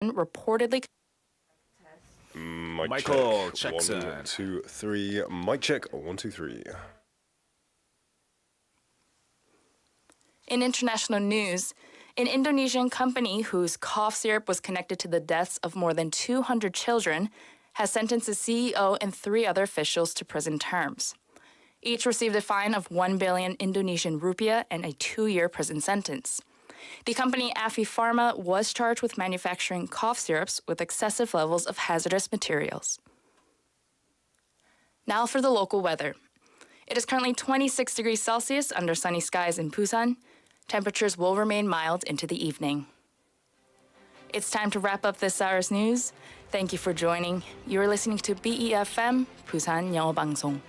reportedly. Michael Jackson. 1, 2, 3. Mic check. 1, 2, 3. In international news, an Indonesian company whose cough syrup was connected to the deaths of more than 200 children has sentenced the CEO and 3 other officials to prison terms. Each received a fine of 1 billion Indonesian rupiah and a 2-year prison sentence. The company Afi Pharma was charged with manufacturing cough syrups with excessive levels of hazardous materials. Now for the local weather. It is currently 26 degrees Celsius under sunny skies in Busan. Temperatures will remain mild into the evening. It's time to wrap up this hour's news. Thank you for joining. You are listening to BEFM, 부산영어방송.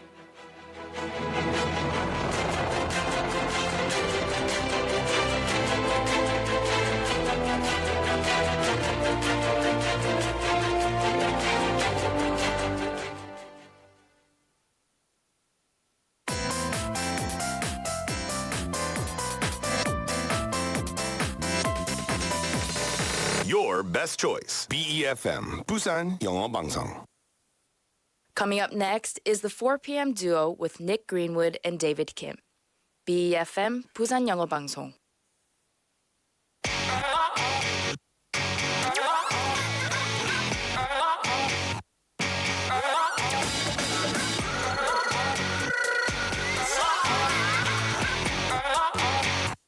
Your best choice. BEFM, 부산영어방송. Coming up next is the 4 p.m. duo with Nick Greenwood and David Kim. BEFM, 부산영어방송.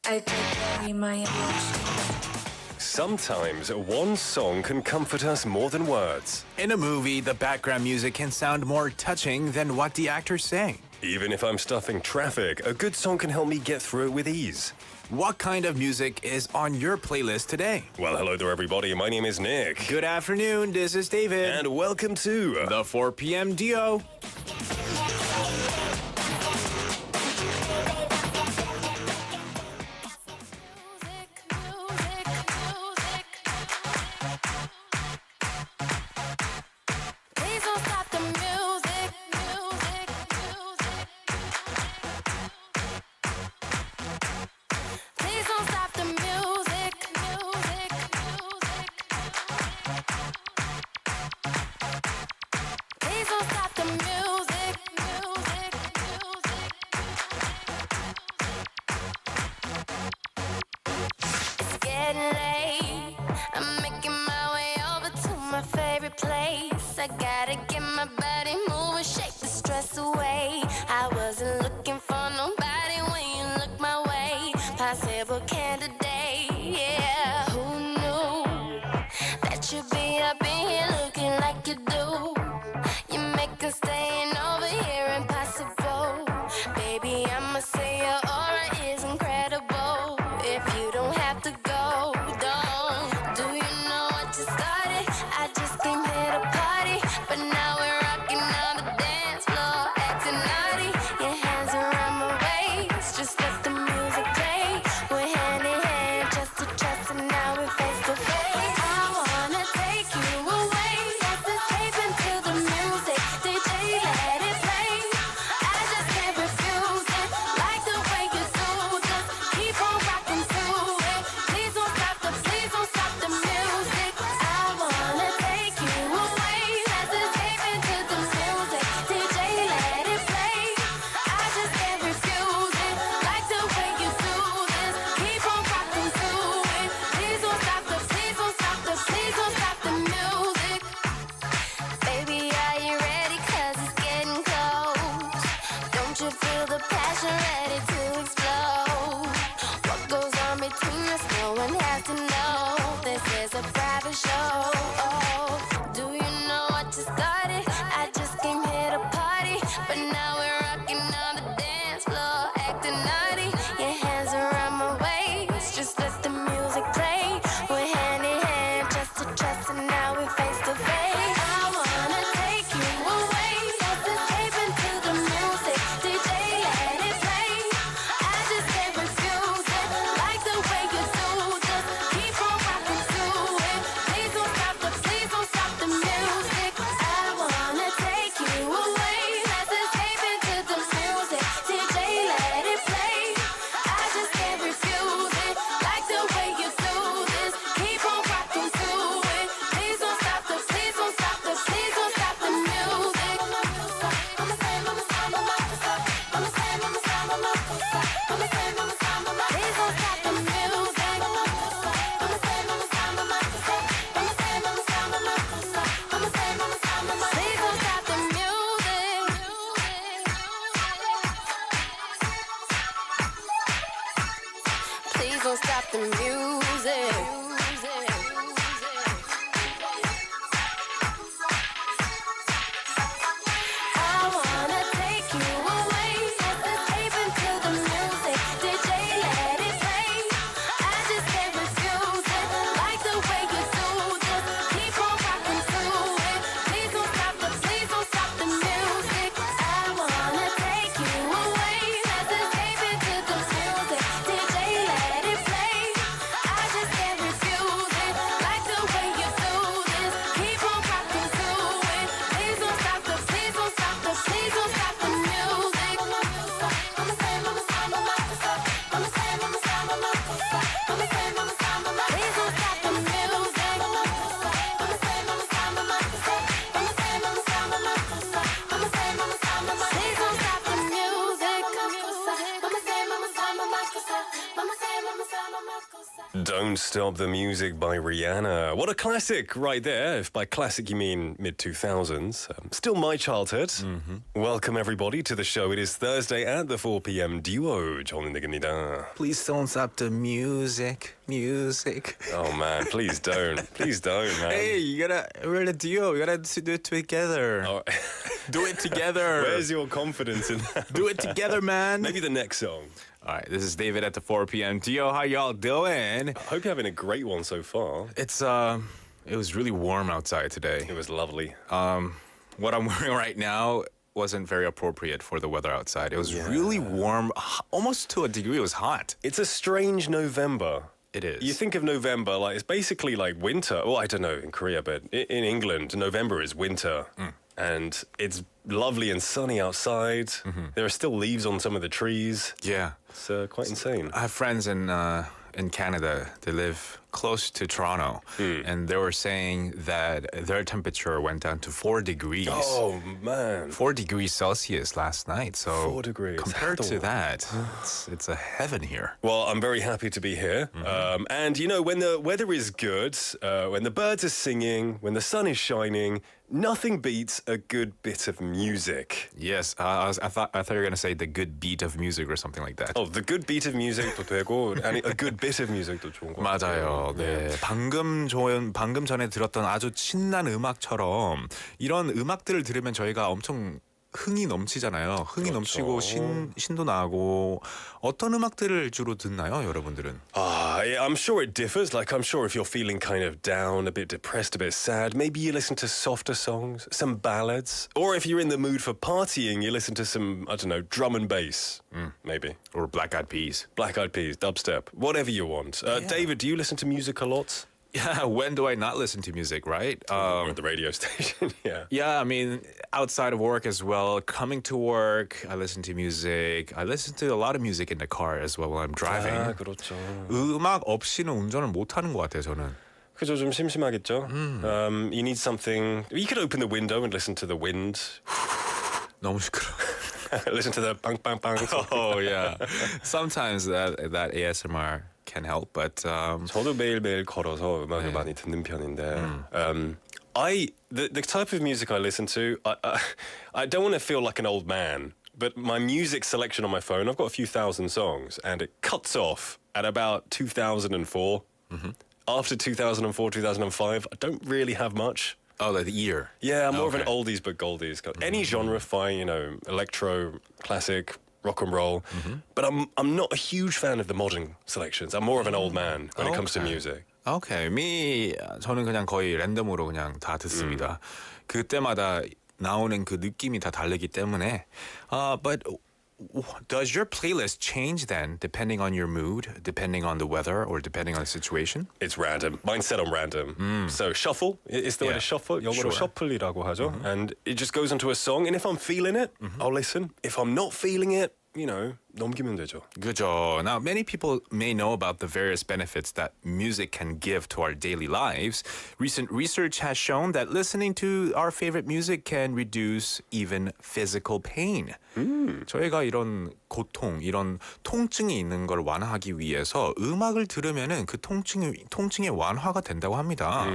I carry my emotions. Sometimes one song can comfort us more than words. In a movie, the background music can sound more touching than what the actor's saying. Even if I'm stuffing traffic, a good song can help me get through it with ease. What kind of music is on your playlist today? Well, hello there, everybody. My name is Nick. Good afternoon, this is David. And welcome to the 4 p.m. duo. I gotta get my body moving, shake the stress away. I wasn't looking for nobody when you look my way. Possible candidate, yeah. Who knew that you'd be up in here looking like you do? You make us staying over here impossible. Baby, I'ma say your aura is incredible. If you don't have to go, don't. Do you know what you started? I just came here to party, but now we're rocking on the dance floor, acting naughty. Your hands around my waist, just let the music play. We're hand in hand, just to trust, and now we're face to face. I wanna take you away, let's escape into the music. DJ, let it play. I just can't refuse it, like the way you do. Just keep on rocking to it. Please don't stop the music. I wanna take you away, let's escape into the music. DJ, let it play. I just can't refuse it, like the way you do this. Keep on rocking to it. Please don't stop the music. Baby, are you ready? 'Cause it's getting close. Don't you feel the passion ready to explode? What goes on between us, no one has to know. This is a private show. Do you know what you started? I just came here to party, but now we're rocking on the dance floor, acting naughty. Your hands around my waist, just let the music play. We're hand in hand, just to trust, and now we're face to face. I wanna take you away, let's escape into the music. DJ, let it play. I just can't refuse it, like the way you do. Just keep on rocking to it. Please don't stop Don't Stop the Music by Rihanna. What a classic right there. If by classic you mean mid-2000s. Still my childhood. Welcome everybody to the show. It is Thursday at the 4 p.m. duo. 저는 내깁니다. Please don't stop the music. Oh man, please don't. Please don't, man. Hey, we're the duo. You gotta do it together. Oh, Do it together. where's your confidence in that? Do it together, man. Maybe the next song. All right, this is David at the 4 p.m. duo. How y'all doing? I hope you're having a great one so far. It was really warm outside today. It was lovely. What I'm wearing right now wasn't very appropriate for the weather outside. It was really warm, almost to a degree. It was hot. It's a strange November. It is. You think of November, like it's basically like winter. Well, I don't know in Korea, but in England, November is winter. And it's lovely and sunny outside. There are still leaves on some of the trees. Yeah. It's quite insane. I have friends in Canada. They live close to Toronto, and they were saying that their temperature went down to 4 degrees. Oh, man. 4 degrees Celsius last night. So 4 degrees. compared to that, it's a heaven here. Well, I'm very happy to be here. And, you know, when the weather is good, when the birds are singing, when the sun is shining, nothing beats a good bit of music. Yes, I thought you were gonna say the good beat of music or something like that. Oh, the good beat of music도 되고, and a good bit of music도 좋은 것 같아요. 맞아요. 네. 방금 전에 들었던 아주 신나는 음악처럼 이런 음악들을 들으면 저희가 엄청 흥이 넘치잖아요. 흥이 넘치고 신도 나고 어떤 음악들을 주로 듣나요, 여러분들은? I'm sure it differs. Like, I'm sure if you're feeling kind of down, a bit depressed, a bit sad, maybe you listen to softer songs, some ballads. Or if you're in the mood for partying, you listen to some, I don't know, drum and bass, maybe. Or Black Eyed Peas. Black Eyed Peas, dubstep, whatever you want. David, do you listen to music a lot? Yeah, when do I not listen to music, right? Or at the radio station, yeah. Yeah, I mean, outside of work as well, coming to work, I listen to music. I listen to a lot of music in the car as well while I'm driving. 그렇죠. 음악 없이는 운전을 못 하는 것 같아요, 저는. 그죠, 좀 심심하겠죠? You need something. You could open the window and listen to the wind. 너무 시끄러워. Listen to the bang, bang, bang. Oh, yeah. Sometimes that ASMR can help, but 저도 매일매일 걸어서 음악을 많이 듣는 편인데 the type of music I listen to, I don't want to feel like an old man, but my music selection on my phone, I've got a few thousand songs, and it cuts off at about 2004. After 2004, 2005, I don't really have much. Oh, like the year. Yeah, I'm more of an oldies but goldies. Any genre, fine, you know, electro, classic, rock and roll. But I'm not a huge fan of the modern selections. I'm more of an old man when it comes to music. Okay, 저는 그냥 거의 랜덤으로 그냥 다 듣습니다. 그때마다 나오는 그 느낌이 다 다르기 때문에. But does your playlist change then, depending on your mood, depending on the weather, or depending on the situation? It's random. Mine's set on random. So shuffle is the way to shuffle. 영어로 shuffle이라고 하죠. And it just goes into a song. And if I'm feeling it, I'll listen. If I'm not feeling it, you know, 넘기면 되죠. 그죠. Now, many people may know about the various benefits that music can give to our daily lives. Recent research has shown that listening to our favorite music can reduce even physical pain. 저희가 이런 고통, 이런 통증이 있는 걸 완화하기 위해서 음악을 들으면은 그 통증의 완화가 된다고 합니다.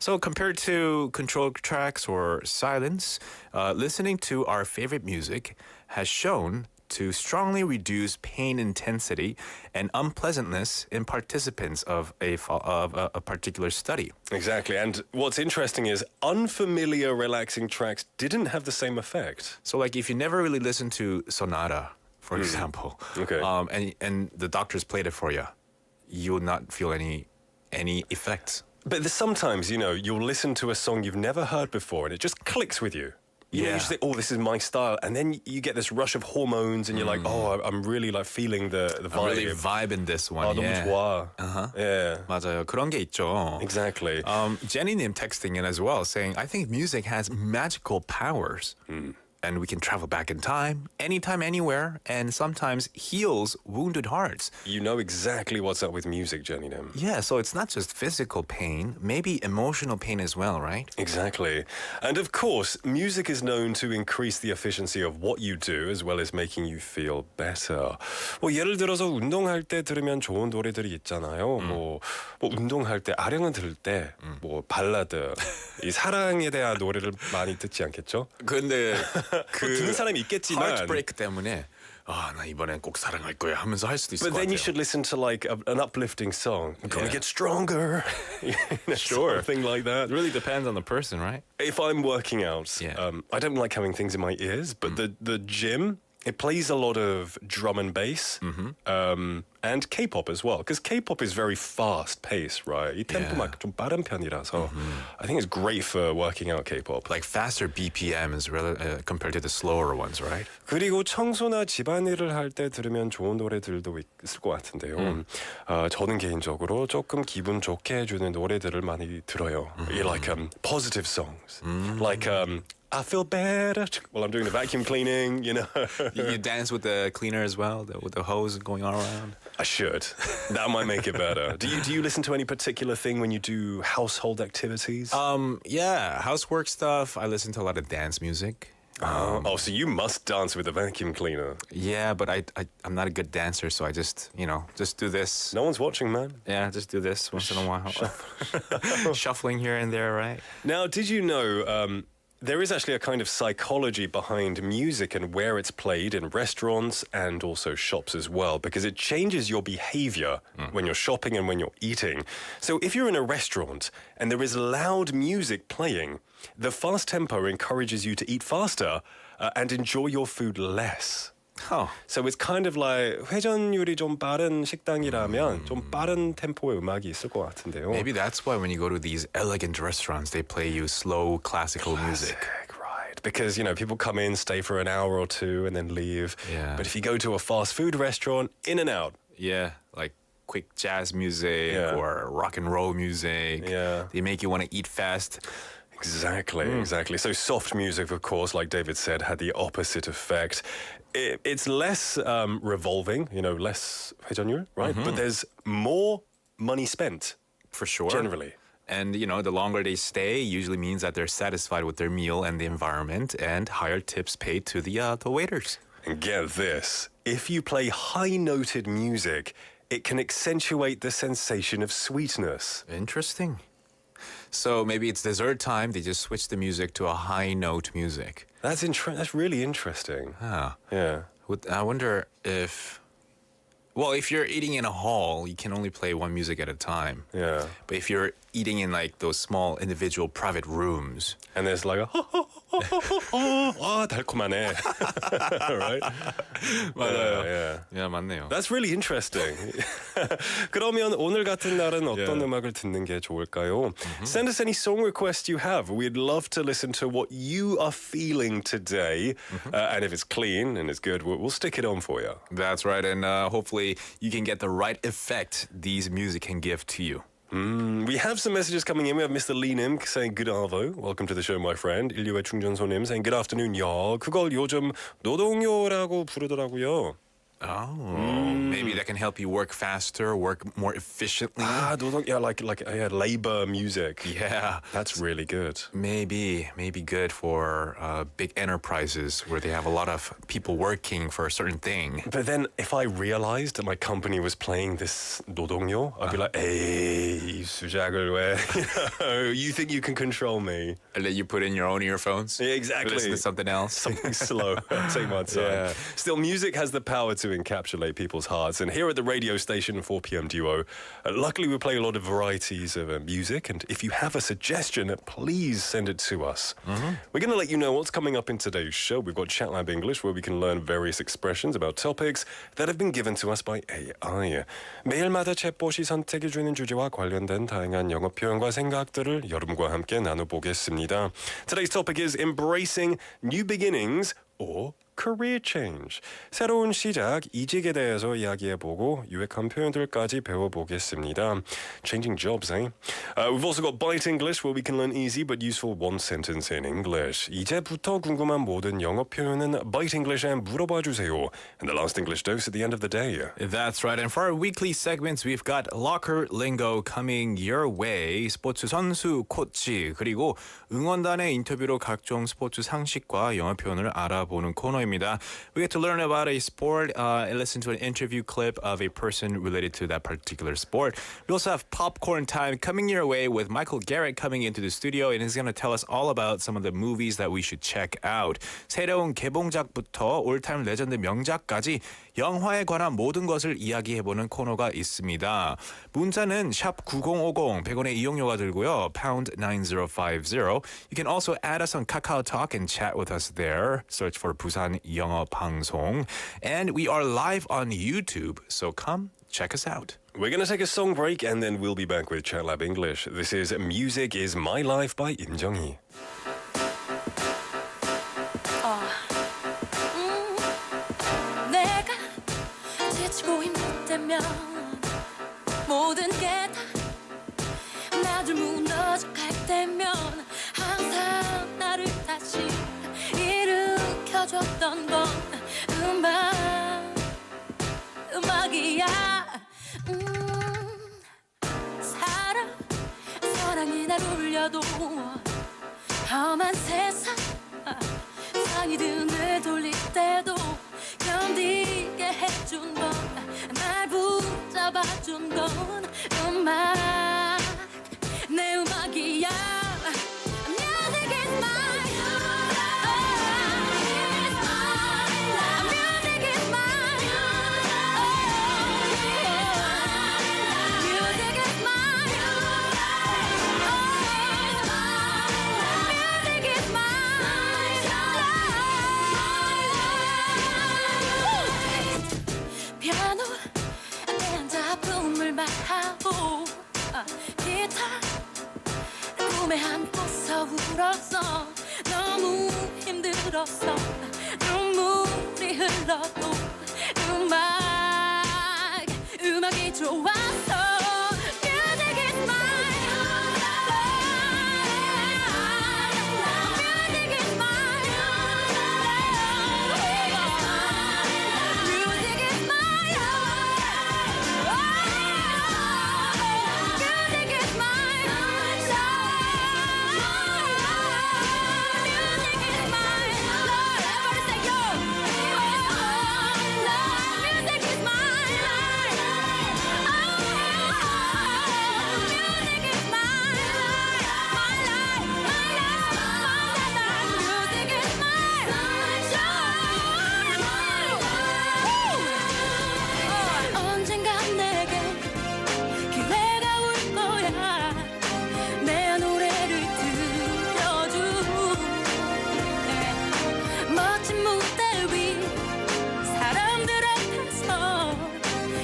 So compared to control tracks or silence, listening to our favorite music has shown to strongly reduce pain intensity and unpleasantness in participants of a particular study. Exactly. And what's interesting is unfamiliar relaxing tracks didn't have the same effect. So like if you never really listen to Sonata, for example, Okay. And the doctors played it for you, you would not feel any effects. But sometimes, you know, you'll listen to a song you've never heard before and it just clicks with you. You know, you just think, oh, this is my style. And then you get this rush of hormones and you're like, oh, I'm really like feeling the vibe. I'm really vibing this one. 너무 좋아. Yeah. 맞아요. 그런 게 있죠. Exactly. Jenny님 texting in as well saying, I think music has magical powers. and we can travel back in time, anytime, anywhere, and sometimes heals wounded hearts. You know exactly what's up with music, Jenny Nim. Yeah, so it's not just physical pain, maybe emotional pain as well, right? Exactly. And of course, music is known to increase the efficiency of what you do as well as making you feel better. 뭐 예를 들어서 운동할 때 들으면 좋은 노래들이 있잖아요. 뭐 운동할 때 아령을 들을 때 뭐 발라드, 이 사랑에 대한 노래를 많이 듣지 않겠죠? 근데 듣는 사람이 있겠지만 heartbreak 때문에 나 이번엔 꼭 사랑할 거야 하면서 할 수도 있을 But 것 then 같아요. you should listen to like an uplifting song. I'm gonna get stronger. Sure. Something like that. It really depends on the person, right? If I'm working out, I don't like having things in my ears, but the gym, it plays a lot of drum and bass and K-pop as well, because K-pop is very fast-paced, right? 이 템포가 좀 빠른 편이라서 I think it's great for working out K-pop. Like faster BPM is compared to the slower ones, right? 그리고 청소나 집안일을 할 때 들으면 좋은 노래들도 있을 것 같은데요. 저는 개인적으로 조금 기분 좋게 해주는 노래들을 많이 들어요. Like positive songs, like I feel better while I'm doing the vacuum cleaning, you know. You dance with the cleaner as well, with the hose going all around? I should. That might make it better. Do you listen to any particular thing when you do household activities? Yeah, housework stuff. I listen to a lot of dance music. So you must dance with the vacuum cleaner. Yeah, but I'm not a good dancer, so I just do this. No one's watching, man. Yeah, just do this once in a while. Shuffling here and there, right? Now, did you know there is actually a kind of psychology behind music and where it's played in restaurants and also shops as well, because it changes your behavior when you're shopping and when you're eating. So if you're in a restaurant and there is loud music playing, the fast tempo encourages you to eat faster and enjoy your food less. Oh. So it's kind of like 회전율이 좀 빠른 식당이라면 좀 빠른 템포의 음악이 있을 것 같은데요. Maybe that's why when you go to these elegant restaurants, they play you slow classical music. Right, because people come in, stay for an hour or two, and then leave. Yeah. But if you go to a fast food restaurant, in and out. Yeah, like quick jazz music or rock and roll music. Yeah. They make you want to eat fast. Exactly. So soft music, of course, like David said, had the opposite effect. It's less revolving, less 회전율, right? But there's more money spent. For sure. Generally. And, the longer they stay usually means that they're satisfied with their meal and the environment and higher tips paid to the waiters. And get this, if you play high-noted music, it can accentuate the sensation of sweetness. Interesting. So maybe it's dessert time, they just switch the music to a high note music. That's really interesting. Yeah. I wonder if... Well, if you're eating in a hall, you can only play one music at a time. Yeah. But if you're eating in like those small individual private rooms... And there's like a 달콤하네. Right? 맞아요. Yeah, 맞네요. That's really interesting. 그러면 오늘 같은 날은 어떤 음악을 듣는 게 좋을까요? Send us any song requests you have. We'd love to listen to what you are feeling today. And if it's clean and it's good, we'll stick it on for you. That's right. And hopefully you can get the right effect these music can give to you. We have some messages coming in. We have Mr. Lee Nim saying good arvo. Welcome to the show, my friend. 인류의 충전소님 saying good afternoon, y'all. 그걸 요즘 노동요라고 부르더라고요. Oh, maybe that can help you work faster, work more efficiently. like labor music. Yeah, that's really good. Maybe good for big enterprises where they have a lot of people working for a certain thing. But then if I realized that my company was playing this 노동요, I'd be like, "Hey, 수작을 왜? You think you can control me?" And then you put in your own earphones. Yeah, exactly. Listen to something else. Something slow. Take my time. Yeah. Still, music has the power to encapsulate people's hearts. And here at the radio station, 4 p.m. Duo, luckily we play a lot of varieties of music. And if you have a suggestion, please send it to us. We're going to let you know what's coming up in today's show. We've got Chat Lab English, where we can learn various expressions about topics that have been given to us by AI. 매일마다 챗봇이 선택해주는 주제와 관련된 다양한 영어 표현과 생각들을 여러분과 함께 나눠보겠습니다. Today's topic is embracing new beginnings or career change. 새로운 시작, 이직에 대해서 이야기해보고 유익한 표현들까지 배워보겠습니다. Changing jobs, eh? We've also got Bite English where we can learn easy but useful one sentence in English. 이제부터 궁금한 모든 영어 표현은 Bite English에 물어봐 주세요. And the last English dose at the end of the day. That's right. And for our weekly segments, we've got Locker Lingo coming your way. 스포츠 선수, 코치, 그리고 응원단의 인터뷰로 각종 스포츠 상식과 영어 표현을 알아보는 코너입니다. We get to learn about a sport and listen to an interview clip of a person related to that particular sport. We also have popcorn time coming your way with Michael Garrett coming into the studio and he's going to tell us all about some of the movies that we should check out. 새로운 개봉작부터 올타임 레전드 명작까지 영화에 관한 모든 것을 이야기해보는 코너가 있습니다. 문자는 샵 9050, 100원의 이용료가 들고요. pound 9050. You can also add us on KakaoTalk and chat with us there. Search for 부산 영어방송. And we are live on YouTube, so come check us out. We're going to take a song break and then we'll be back with Chat Lab English. This is Music is My Life by 임정희. 내가 지치고 힘들 때면 모든 게 다 나를 무너져갈 때면 항상 나를 다시 일으켜줬던 건 음악이야. 사랑이 날 울려도 험한 세상 상이 등을 돌릴 때도 견디게 해준 건 날 붙잡아준 건 음악 내 음악이야. Music is my Music is my Music is my Music is my 피아노 내 앉아 붐을 말하고 기타 꿈에 안고서 울었어. 너무 힘들었어. 눈물이 흘러도 음악이 좋았어. Music is mine. Music is mine. Music is mine. Music is mine. Music is mine. Everybody say yo. Music is mine. Music is mine. My life, my life, my life. Music is mine. 언젠가 내게 기회가 올 거야. 내 노래를 들려줄래. 멋진 무대 위 사람들 앞에서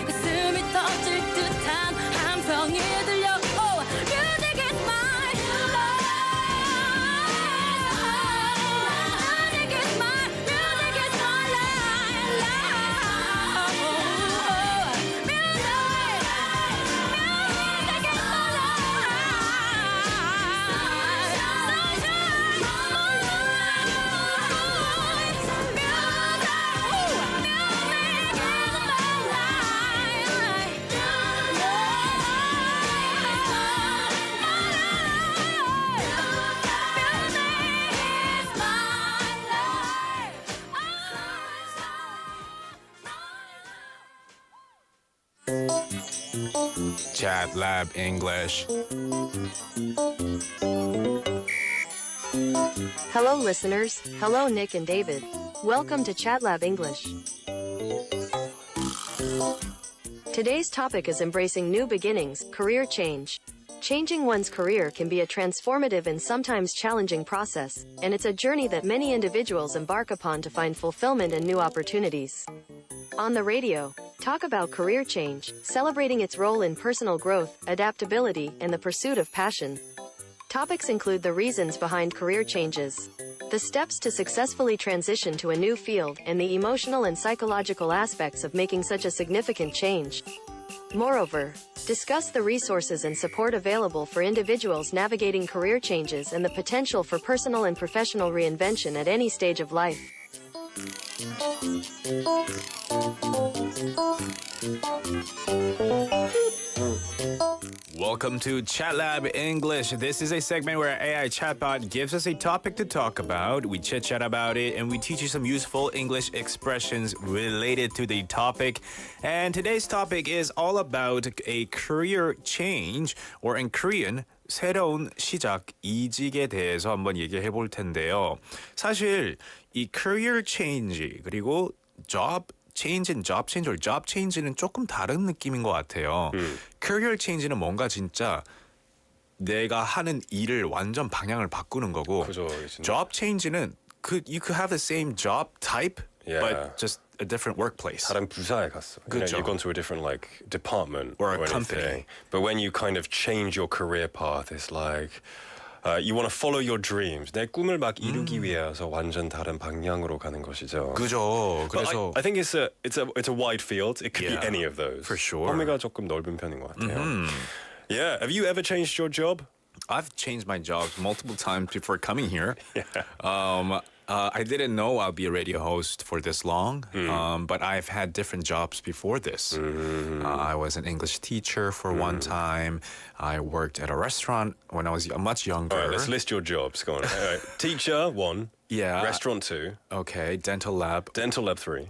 가슴이 터질 듯한 함성이 들려. Oh, music is my life. Music is my, music is my life. Music is Chat Lab English. Hello, listeners. Hello, Nick and David. Welcome to Chat Lab English. Today's topic is embracing new beginnings, career change. Changing one's career can be a transformative and sometimes challenging process, and it's a journey that many individuals embark upon to find fulfillment and new opportunities. On the radio, talk about career change, celebrating its role in personal growth, adaptability, and the pursuit of passion. Topics include the reasons behind career changes, the steps to successfully transition to a new field, and the emotional and psychological aspects of making such a significant change. Moreover, discuss the resources and support available for individuals navigating career changes and the potential for personal and professional reinvention at any stage of life. Welcome to Chat Lab English. This is a segment where AI chatbot gives us a topic to talk about. We chit-chat about it and we teach you some useful English expressions related to the topic. And today's topic is all about a career change, or in Korean, 새로운 시작, 이직에 대해서 한번 얘기해 볼 텐데요. 사실 이 career change 그리고 job change and job change or job change는 조금 다른 느낌인 것 같아요. career change는 뭔가 진짜 내가 하는 일을 완전 방향을 바꾸는 거고, 그죠, job change는 you could have the same job type, Yeah. but just a different workplace. 다른 부서에 갔어. 그죠. You've gone to a different like department Or a anything. company. But when you kind of change your career path, it's like you want to follow your dreams. 내 꿈을 막 이루기 위해서 완전 다른 방향으로 가는 것이죠. 그죠. But 그래서 I think it's a wide field. It could Yeah, be any of those. for sure. 범위가 조금 넓은 편인 것 같아요. Yeah. Have you ever changed your job? I've changed my jobs multiple times before coming here. Yeah. I didn't know I'll be a radio host for this long, but I've had different jobs before this. I was an English teacher for one time. I worked at a restaurant when I was much younger. All right, let's list your jobs. Go on. All right. Teacher, 1. Yeah. Restaurant, 2. Okay, dental lab. Dental lab, 3.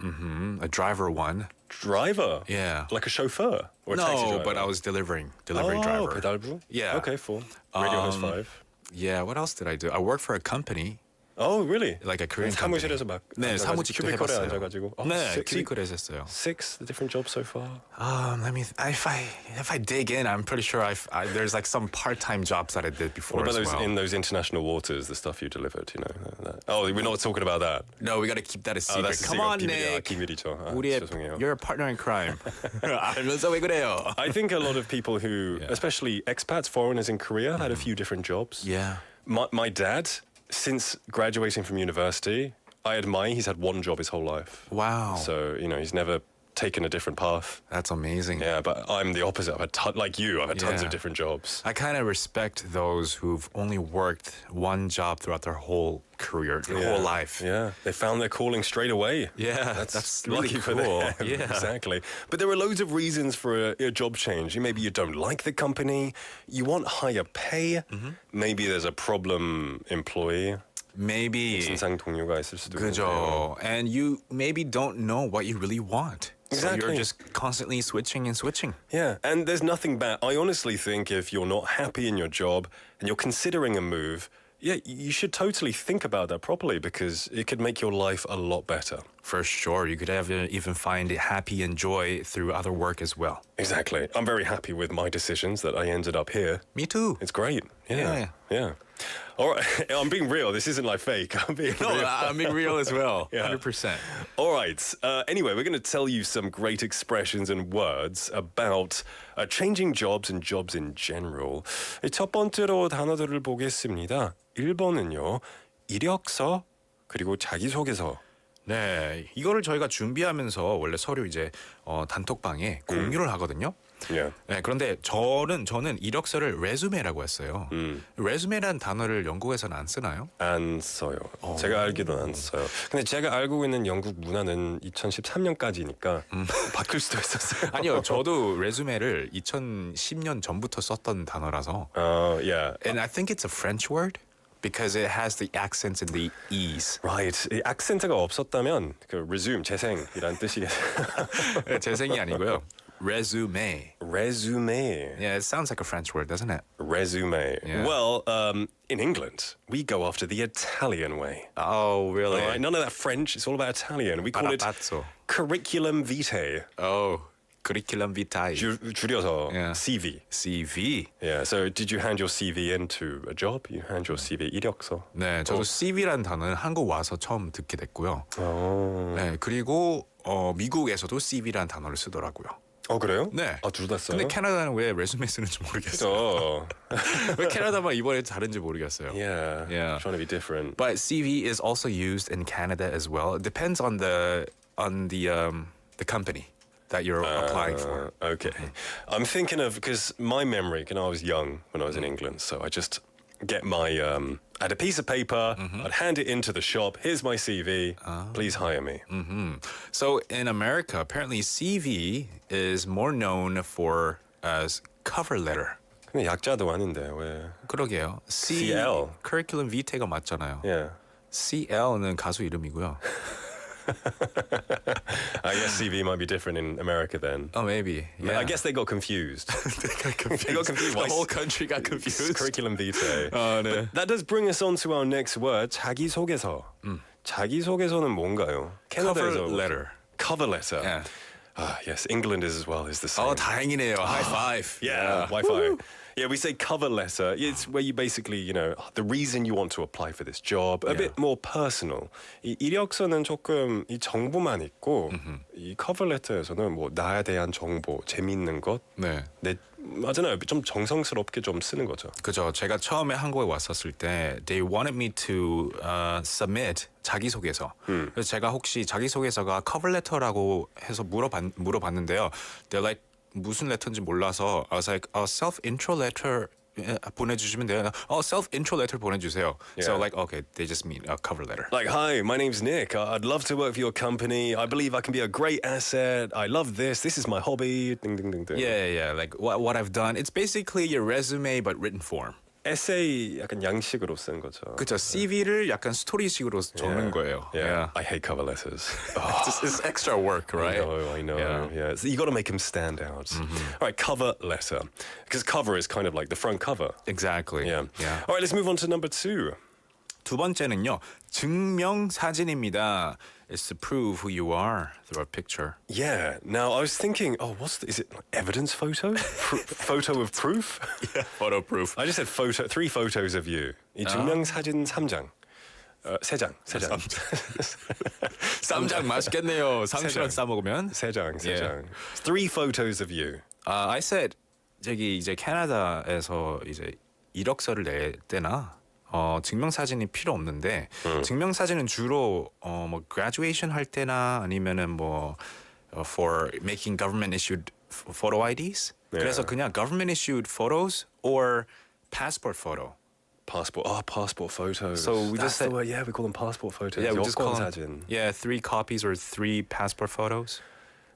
A driver 1. Driver? Yeah. Like a chauffeur? Or a taxi No, driver? but I was delivery driver. 배달부? Yeah. Okay, 4. Radio host 5. Yeah, what else did I do? I worked for a company. Oh, really? Like a Korean company. 사무실에서 막 네, 앉아가지고, 사무직도 큐비클에 해봤어요. 앉아가지고. 네, six, 큐비클에 했었어요. 6 different jobs so far. If I dig in, I'm pretty sure there's like some part-time jobs that I did before What about as those well. in those international waters, the stuff you delivered, you know? That. Oh, we're not talking about that. No, we got to keep that a secret. that's a Come secret. on, Nick. 기밀이죠. 우리의, 죄송해요. you're a partner in crime. 알면서 왜 그래요? I think a lot of people who, especially expats, foreigners in Korea, had a few different jobs. Yeah. My dad, since graduating from university, I admire he's had one job his whole life. Wow. So, you know, he's never taken a different path. That's amazing. Yeah, but I'm the opposite. I've had like you, I've had tons Yeah. of different jobs. I kind of respect those who've only worked one job throughout their whole career, their whole life. Yeah, they found their calling straight away. Yeah, that's really lucky for cool. them. Yeah. Exactly. But there are loads of reasons for a job change. Maybe you don't like the company, you want higher pay, maybe there's a problem employee. Maybe. 진상 동료가 있을 수도 있고. 그죠. And you maybe don't know what you really want. So Exactly. you're just constantly switching and switching. Yeah, and there's nothing bad. I honestly think if you're not happy in your job and you're considering a move, yeah, you should totally think about that properly because it could make your life a lot better. For sure. You could even find happy and joy through other work as well. Exactly. I'm very happy with my decisions that I ended up here. Me too. It's great. Yeah. Yeah. All right. I'm being real. This isn't like fake. I'm being No, real. I'm being real as well. Yeah. 100%. All right. Anyway, we're going to tell you some great expressions and words about changing jobs and jobs in general. 첫 번째로 단어들을 보겠습니다. 1번은요. 이력서 그리고 자기소개서. 네, 이거를 저희가 준비하면서 원래 서류 이제 단톡방에 공유를 하거든요. Yeah. 네, 그런데 저는 이력서를 레주메라고 했어요. 레주메라는 단어를 영국에서는 안 쓰나요? 안 써요. 제가 알기로는 안 써요. 근데 제가 알고 있는 영국 문화는 2013년까지니까 바뀔 수도 있었어요. 아니요, 저도 레주메를 2010년 전부터 썼던 단어라서. Yeah. And I think it's a French word because it has the accents and the e's. Right. 이 악센트가 없었다면 그 resume 재생이란 뜻이겠어요. 재생이 아니고요. Resume. Resume. Yeah, it sounds like a French word, doesn't it? Resume. Yeah. Well, in England, we go after the Italian way. Oh, really? All right, none of that French. It's all about Italian. We call it Parapazzo. curriculum vitae. Oh, curriculum vitae. 줄여서 Yeah. CV. CV. Yeah. So, did you hand your CV into a job? You hand your CV 이력서. 네, 저도 CV라는 단어는 한국 와서 처음 듣게 됐고요. 어. 네, 그리고 미국에서도 CV라는 단어를 쓰더라고요. 그래요? 네. 둘 다 써요? 근데 캐나다는 왜 레주메 쓰는지 모르겠어요. 그죠. 왜 캐나다만 이번에 다른지 모르겠어요. Yeah. Trying to be different. But CV is also used in Canada as well. It depends on the company that you're applying for. Okay. I'm thinking of, because my memory, I was young when I was in England, so I just get my, I had a piece of paper, I'd hand it into the shop, here's my CV, please hire me. So in America, apparently CV is more known for as cover letter. 근데 약자도 아닌데, 왜? 그러게요. CL. Curriculum vitae가 맞잖아요. Yeah. CL는 가수 이름이고요. I guess CV might be different in America then. Oh, maybe. Yeah. I guess they got confused. They got confused. The whole country got confused. Curriculum vitae. 네. That does bring us on to our next word, 자기소개서. 자기소개서는 뭔가요? Cover 캐나다에서 letter. Cover letter. Yeah. Yes, England is as well. Is the same. 다행이네요. High five. Yeah, Wi-Fi. Yeah, we say cover letter. It's where you basically, the reason you want to apply for this job, a bit more personal. 이 이력서는 조금 이 정보만 있고, 이 cover letter에서는 뭐 나에 대한 정보, 재미있는 것, 네. 맞아요. 좀 정성스럽게 좀 쓰는 거죠. 그죠. 제가 처음에 한국에 왔었을 때 they wanted me to submit 자기소개서. 그래서 제가 혹시 자기소개서가 cover letter라고 해서 물어봤는데요. They're like 무슨 레터인지 몰라서 I was like, self-intro letter 보내주시면 돼요. self-intro letter 보내주세요. So like, okay, they just mean a cover letter. Like, hi, my name's Nick. I'd love to work for your company. I believe I can be a great asset. I love this. This is my hobby. Ding, ding, ding, ding. Yeah. Like what I've done. It's basically your resume but written form. 에세이 약간 양식으로 쓰는 거죠. 그렇죠. CV를 약간 스토리식으로 적는 거예요. Yeah. I hate cover letters. It's extra work, right? I know. Yeah. So you got to make them stand out. All right, cover letter. Because cover is kind of like the front cover. Exactly. Yeah. All right, let's move on to number 2. 두 번째는요. 증명사진입니다. It's to prove who you are through a picture. Yeah. Now I was thinking, is it like evidence photo? Photo of proof? Yeah, photo proof. I just said 3 photos of you. 이 증명사진 3장. 3장. 쌈장 맛있겠네요. 상추랑 싸 먹으면. 3장. Yeah. 3 photos of you. I said 저기 이제 캐나다에서 이제 이력서를 낼 때나 증명사진이 필요 없는데 증명사진은 주로 뭐 graduation 할 때나 아니면은 뭐 for making government issued photo IDs. 그래서 그냥 government issued photos or passport photo. Passport photos. So we That's just said, the word, we call them passport photos. yeah, we just call 여권사진. them, 3 copies or 3 passport photos.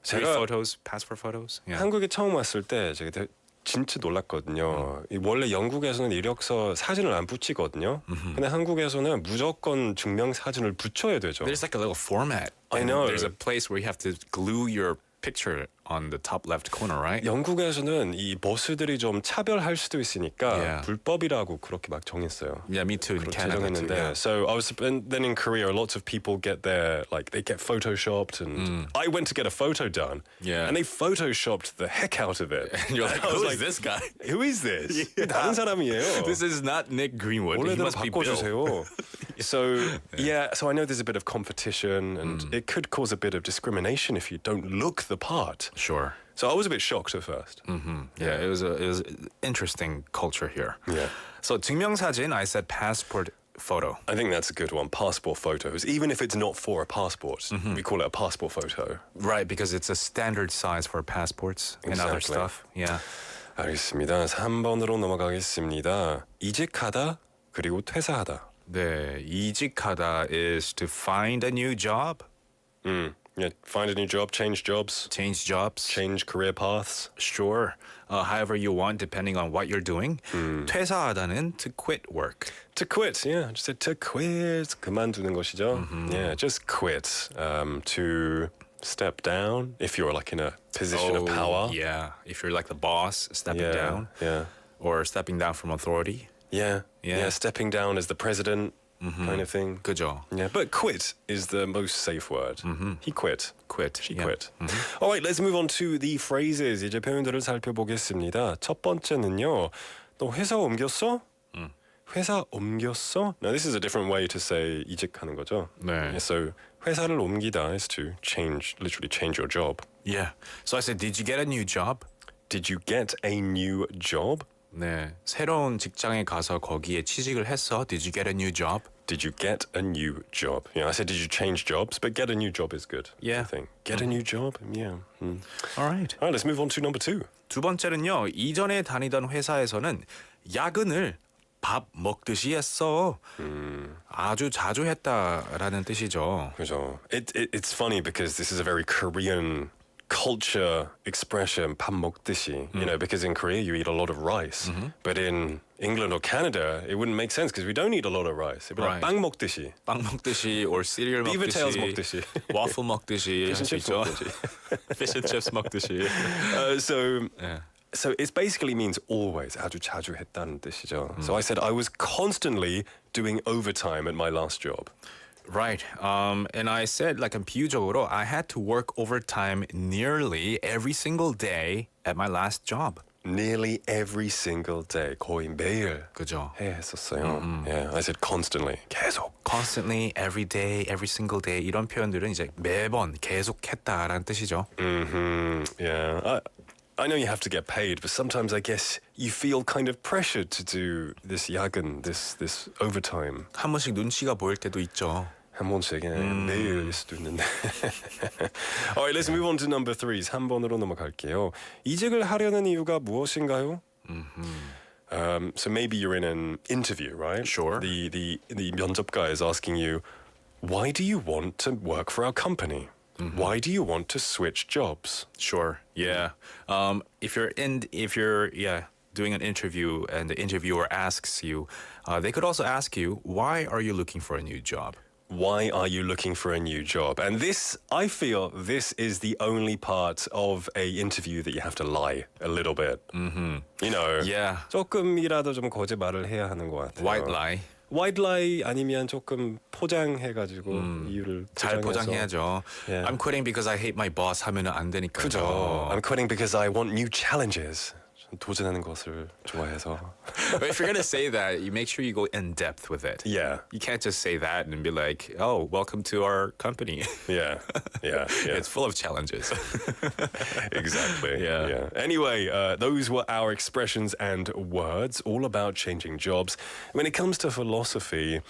3 제가 photos, passport photos. Yeah. 한국에 처음 왔을 때 제가 진짜 놀랐거든요. 원래 영국에서는 이력서 사진을 안 붙이거든요. 근데 한국에서는 무조건 증명 사진을 붙여야 되죠. There's like a little format. I and know. There's a place where you have to glue your picture on the top left corner, right? 영국에서는 이 보스들이 좀 차별할 수도 있으니까 Yeah. 불법이라고 그렇게 막 정했어요. Yeah, me too. In Canada too. 제정했는데, Yeah. so and then in Korea, lots of people get they get photoshopped, and I went to get a photo done, Yeah. and they photoshopped the heck out of it. And you're like, I was who is this guy? Who is this? 다른 사람이에요. This is not Nick Greenwood. He 원래대로 must be Bill. 바꿔주세요. So I know there's a bit of competition, and it could cause a bit of discrimination if you don't look the part. Sure. So I was a bit shocked at first. Yeah, it was interesting culture here. Yeah. So 증명사진, I said passport photo. I think that's a good one. Passport photos, even if it's not for a passport, we call it a passport photo. Right, because it's a standard size for passports and other Exactly. stuff. Yeah. 알겠습니다. 3번으로 넘어가겠습니다. 이직하다 그리고 퇴사하다. 네, 이직하다 is to find a new job, Yeah, find a new job, change jobs, change jobs. change career paths. Sure. However you want, depending on what you're doing. 퇴사하다는 to quit work. To quit, yeah, I just said to quit. 그만두는 것이죠. Yeah, just quit. To step down if you're like in a position of power. Yeah, if you're like the boss, stepping down. Yeah. Or stepping down from authority. Yeah. Yeah. Stepping down as the president kind of thing. 그죠. Yeah, but quit is the most safe word. He quit. Quit. She yeah. quit. All right, let's move on to the phrases. 이제 표현들을 살펴보겠습니다. 첫 번째는요. 너 회사 옮겼어? 회사 옮겼어? Now this is a different way to say 이직하는 거죠. 네. So 회사를 옮기다 is to change, literally change your job. Yeah. So I said, did you get a new job? Did you get a new job? 네. 새로운 직장에 가서 거기에 취직을 했어. Did you get a new job? Did you get a new job? Yeah, I said, did you change jobs? But get a new job is good. Yeah. I think. Get a new job? Yeah. All right. All right, let's move on to number 2. 두 번째는요. 이전에 다니던 회사에서는 야근을 밥 먹듯이 했어. 아주 자주 했다라는 뜻이죠. 그죠. It's funny because this is a very Korean culture expression, 밥 먹듯이. You know, because in Korea you eat a lot of rice. But in England or Canada, it wouldn't make sense because we don't eat a lot of rice. It'd be like Right. 빵 먹듯이. 빵 먹듯이 or cereal Beaver 먹듯이 tails 먹듯이. 와플 먹듯이 할 수 chips 있죠. 먹듯이. Fish and chips 먹듯이. 네. So it basically means always, 아주 자주 했다는 뜻이죠. So I said I was constantly doing overtime at my last job. Right. And I said like 비유적으로 I had to work overtime nearly every single day at my last job. Nearly every single day, 거의 매일 그죠. 해야 했었어요. Yeah, I said constantly, 계속. Constantly, every day, every single day 이런 표현들은 이제 매번 계속했다라는 뜻이죠. Yeah, I know you have to get paid, but sometimes I guess you feel kind of pressured to do this 야근, this overtime. 한 번씩 눈치가 보일 때도 있죠. 한 번씩 매일일 수도 있는데. Alright, let's move on to number 3. 3번으로 넘어갈게요. 이직을 하려는 이유가 무엇인가요? So maybe you're in an interview, right? Sure. The 면접가 is asking you, why do you want to work for our company? Why do you want to switch jobs? Sure. Yeah. If you're doing an interview and the interviewer asks you, they could also ask you, why are you looking for a new job? Why are you looking for a new job? And this, I feel, this is the only part of a interview that you have to lie a little bit. You know, Yeah. 조금이라도 좀 거짓말을 해야 하는 것 같아요. White lie. White lie 아니면 조금 포장해가지고 이유를 잘 포장해서. 포장해야죠. Yeah. I'm quitting because I hate my boss 하면은 안 되니까요. 그죠. I'm quitting because I want new challenges. 도전하는 것을 좋아해서. But if you're gonna say that, you make sure you go in depth with it. Yeah. You can't just say that and be like, "Oh, welcome to our company." Yeah. It's full of challenges. Exactly. Yeah. Anyway, those were our expressions and words, all about changing jobs. When it comes to philosophy,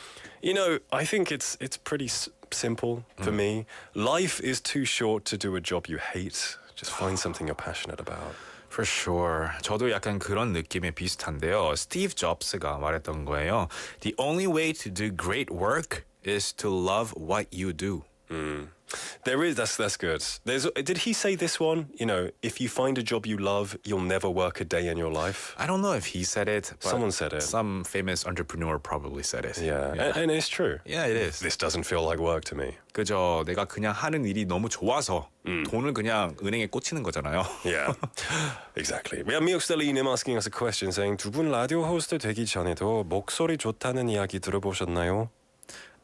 you know, I think it's pretty simple for me. Life is too short to do a job you hate. Just find something you're passionate about. For sure. 저도 약간 그런 느낌에 비슷한데요. 스티브 잡스가 말했던 거예요. The only way to do great work is to love what you do. There is that's good. Did he say this one? You know, if you find a job you love, you'll never work a day in your life. I don't know if he said it, but Someone said it. Some famous entrepreneur probably said it. Yeah. And it's true. Yeah, it is. This doesn't feel like work to me. 그죠. 내가 그냥 하는 일이 너무 좋아서 돈을 그냥 은행에 꽂히는 거잖아요. Yeah, exactly. We have 미역스텔리님 asking us a question saying 두 분 라디오 호스트 되기 전에도 목소리 좋다는 이야기 들어보셨나요?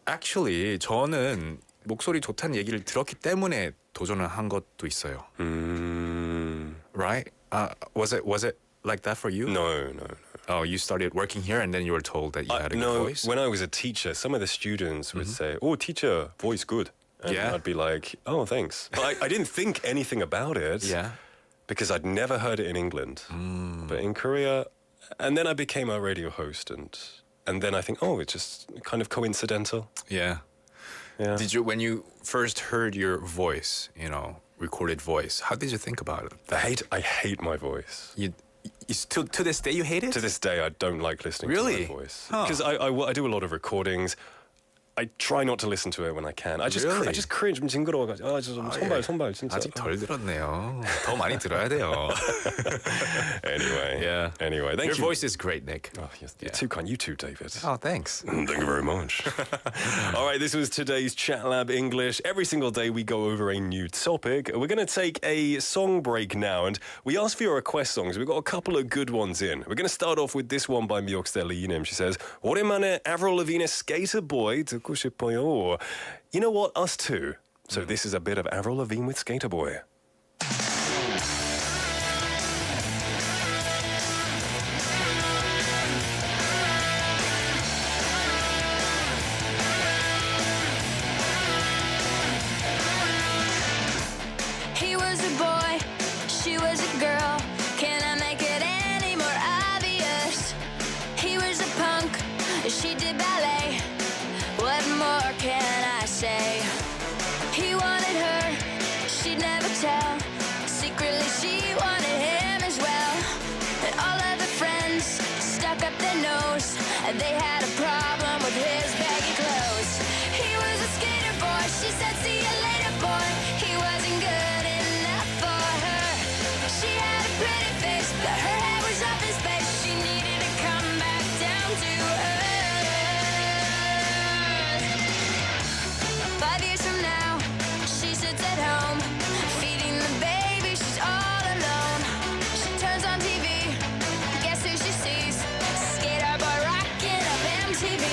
Actually, 저는 목소리 좋다는 얘기를 들었기 때문에 도전을 한 것도 있어요. Right? Was it like that for you? No. Oh, you started working here and then you were told that you had a good No, voice? when I was a teacher, some of the students would say, "Oh, teacher, voice good." And Yeah. I'd be like, "Oh, thanks." But I didn't think anything about it. Yeah. Because I'd never heard it in England. But in Korea, and then I became a radio host, and then I think, oh, it's just kind of coincidental. Yeah. Yeah. Did you, when you first heard your voice, recorded voice, how did you think about it? I hate my voice. You to this day you hate it? To this day, I don't like listening Really? to my voice Huh. because I do a lot of recordings. I try not to listen to it when I can. I just Really? I just cringe. 좀 징그러워가지고 좀 손발 진짜. 아직 덜 들었네요. 더 많이 들어야 돼요. Anyway, Yeah. Anyway, thank Your you. voice is great, Nick. Oh, yes, you're too kind. You too, David. Oh, thanks. Thank you very much. All right, this was today's Chat Lab English. Every single day we go over a new topic. We're going to take a song break now, and we asked for your request songs. We've got a couple of good ones in. We're going to start off with this one by 미역스텔리님. She says, 오랜만에 Avril Lavigne's Skater Boy 듣고 싶어요. You know what? Us too. So this is a bit of Avril Lavigne with Skater Boy. was a girl. Can I make it any more obvious? He was a punk, she did ballet. What more can I say? He wanted her, she'd never tell. Secretly she wanted him as well. And all of the friends stuck up their nose, and they had a problem with his baggy clothes. He was a skater boy, she said see you later boy. He wasn't good enough for her. She had a pretty face, but her head was up in space. She needed to come back down to earth. 5 years from now, she sits at home, feeding the baby, she's all alone. She turns on TV, guess who she sees? Skater boy rocking up MTV.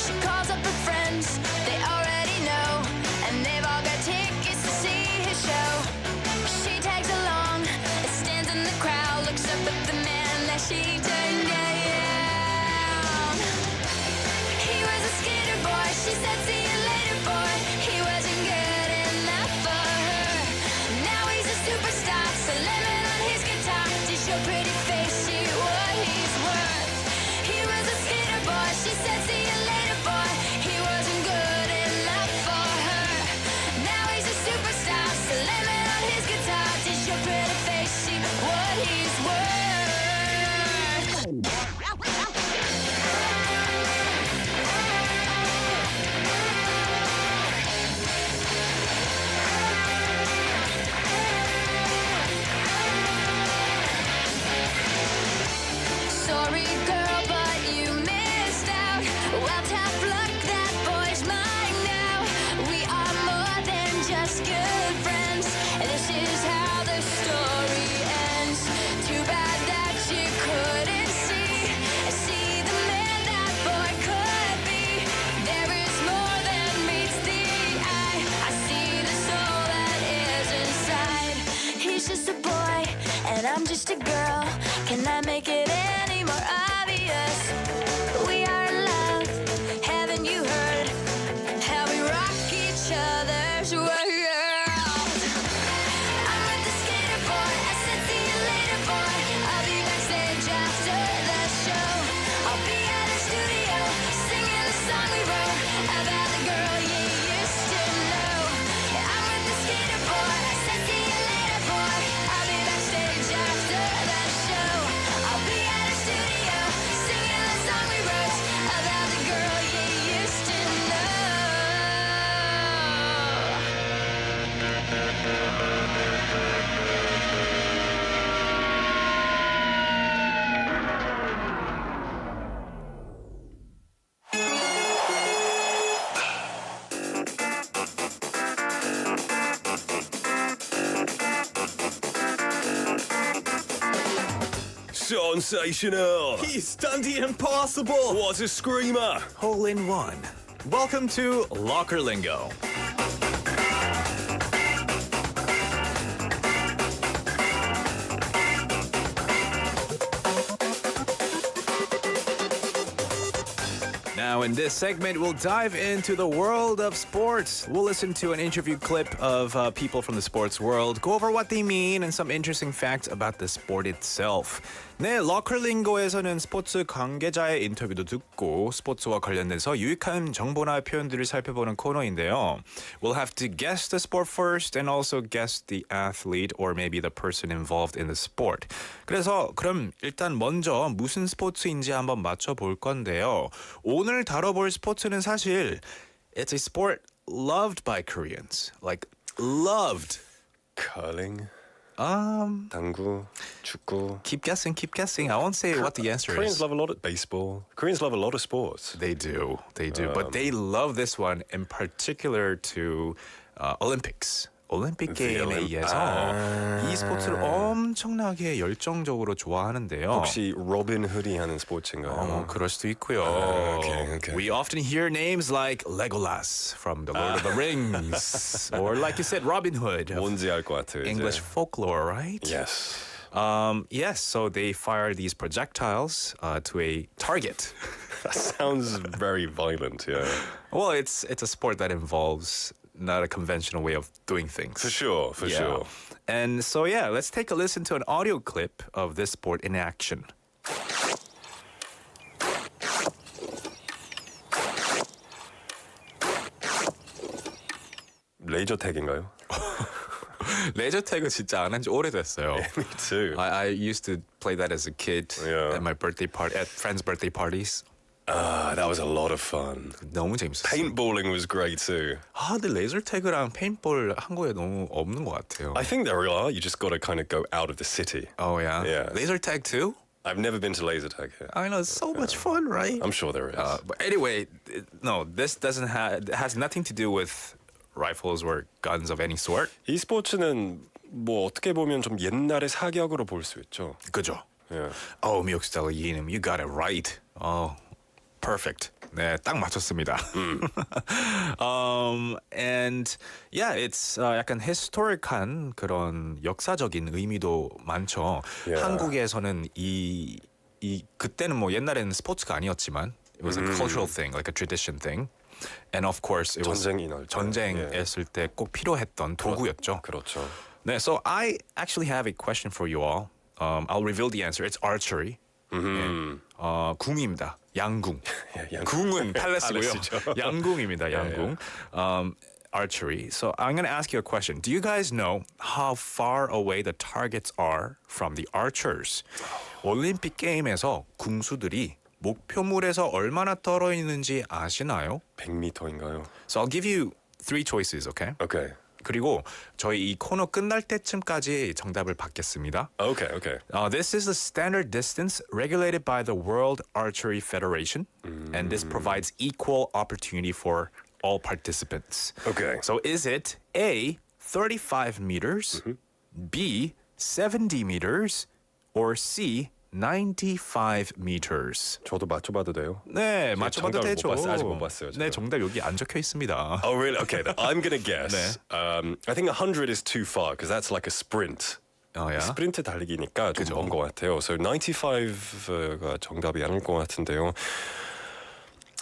She calls up her friends, they already know, and they've all got tickets to see his show. She tags along, stands in the crowd, looks up at the man that she turned down. He was a skater boy, she said see you later boy. He wasn't good enough for her. Now he's a superstar, slamming on his guitar. Did your pretty face see what he's worth? He was a skater boy, she said see you later boy. He wasn't good enough for her. Now he's a superstar, slamming on his guitar. Did your pretty face see what he's worth? Sorry, girl, but you missed out. Well, tough luck, that boy's mine now. We are more than just good friends. This is how the story ends. Too bad that you couldn't see the man that boy could be. There is more than meets the eye. I see the soul that is inside. He's just a boy, and I'm just a girl. Can I make it any more obvious? We are in love, haven't you heard? How we rock each other's world. I'm with the skater boy, I said see you later boy. I'll be backstage after the show. I'll be at the studio, singing the song we wrote about the girl you used to know. I'm with the skater boy, I said see you later boy. I'll be backstage after the show. I'll be at the studio, singing the song we wrote about the girl you used to know. Sensational! He's done the impossible! What a screamer! Hole in one. Welcome to Locker Lingo. Now, in this segment, we'll dive into the world of sports. We'll listen to an interview clip of people from the sports world, go over what they mean and some interesting facts about the sport itself. 네, 러컬링고에서는 스포츠 관계자의 인터뷰도 듣고 스포츠와 관련돼서 유익한 정보나 표현들을 살펴보는 코너인데요. We'll have to guess the sport first and also guess the athlete or maybe the person involved in the sport. 그래서 그럼 일단 먼저 무슨 스포츠인지 한번 맞춰볼 건데요. 오늘 다뤄볼 스포츠는 사실 it's a sport loved by Koreans. Like loved. Curling, 당구, 축구. Keep guessing. I won't say what the answer Koreans is. love a lot of baseball. Koreans love a lot of sports. They do. But they love this one in particular to Olympics. 올림픽 게임에 의해서 이 스포츠를 엄청나게 열정적으로 좋아하는데요. 혹시 로빈 후디 하는 스포츠인가요? 그럴 수도 있고요. Okay. We often hear names like Legolas from The Lord of the Rings, or like you said, Robin Hood. 뭔지 알 것 같아요. English folklore, right? Yes. Yes, so they fire these projectiles to a target. That sounds very violent, yeah. Well, it's a sport that involves not a conventional way of doing things. For sure, for sure. And so let's take a listen to an audio clip of this sport in action. 레이저 태그인가요? 레이저 태그 진짜 안 한 지 오래됐어요. Me too. I used to play that as a kid at my birthday party, at friends' birthday parties. That was a lot of fun. 너무 재밌었어요. Paintballing was great too. 근데 레이저 태그랑 페인트볼 한국에 너무 없는 것 같아요. I think there are. You just got to kind of go out of the city. Oh yeah. Yeah. Laser tag too? I've never been to laser tag here. I know, it's so much fun, right? I'm sure there is. But anyway, no, this doesn't have. It has nothing to do with rifles or guns of any sort. 이 스포츠는 뭐 어떻게 보면 좀 옛날의 사격으로 볼 수 있죠. 그죠? Yeah. Oh, 미역스타일 이님, you got it right. Oh, perfect. 네, 딱 맞췄습니다. And it's 약간 historic한 그런 역사적인 의미도 많죠. Yeah. 한국에서는 이 그때는 뭐 옛날에는 스포츠가 아니었지만 it was a cultural thing, like a tradition thing. And of course, it was 전쟁이 날 때. 전쟁했을 때 꼭 필요했던 도구였죠. 그렇죠. 네, so I actually have a question for you all. I'll reveal the answer. It's archery. 네. 궁입니다. 양궁. 양궁. 궁은 팔레스고요. 팔레스죠. 양궁입니다. 양궁. Archery. So I'm going to ask you a question. Do you guys know how far away the targets are from the archers? 올림픽 게임에서 궁수들이 목표물에서 얼마나 떨어 있는지 아시나요? 100m인가요? So I'll give you three choices, okay? Okay. 그리고 저희 이 코너 끝날 때쯤까지 정답을 받겠습니다. Okay, okay. This is the standard distance regulated by the World Archery Federation, and this provides equal opportunity for all participants. Okay. So is it A, 35 meters, B, 70 meters, or C, 95 meters? 저도 맞춰봐도 돼요? 네, 맞춰봐도 정답을 되죠. 못 봤어요. 아직 못 봤어요, 네, 제가. 정답 여기 안 적혀 있습니다. Oh, really? Okay, then I'm going to guess. 네. I think 100 is too far because that's like a sprint. yeah? 스프린트 달리기니까 좀 그죠. 먼 것 같아요. So 95가 정답이 아닐 것 같은데요.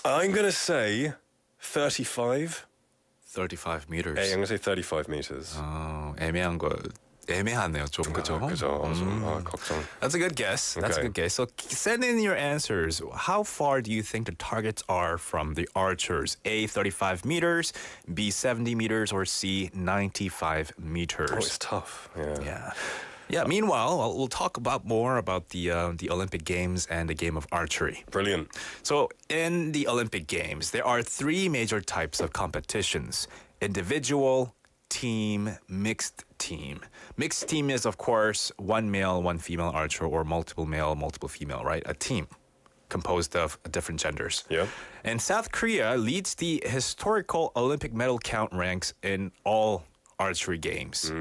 I'm going to say 35. 35 meters. Hey, I'm going to say 35 meters. 애매한 거 애매하네요, 좀 그죠? 그죠. 좀 걱정. That's a good guess. That's a Okay. good guess. So send in your answers. How far do you think the targets are from the archers? A, 35 meters, B, 70 meters, or C, 95 meters? Oh, it's tough. Yeah. Yeah. Meanwhile, we'll talk more about the Olympic Games and the game of archery. Brilliant. So in the Olympic Games, there are three major types of competitions: individual, team, mixed team. Mixed team is, of course, one male, one female archer, or multiple male, multiple female, right? A team composed of different genders. Yeah. And South Korea leads the historical Olympic medal count ranks in all archery games,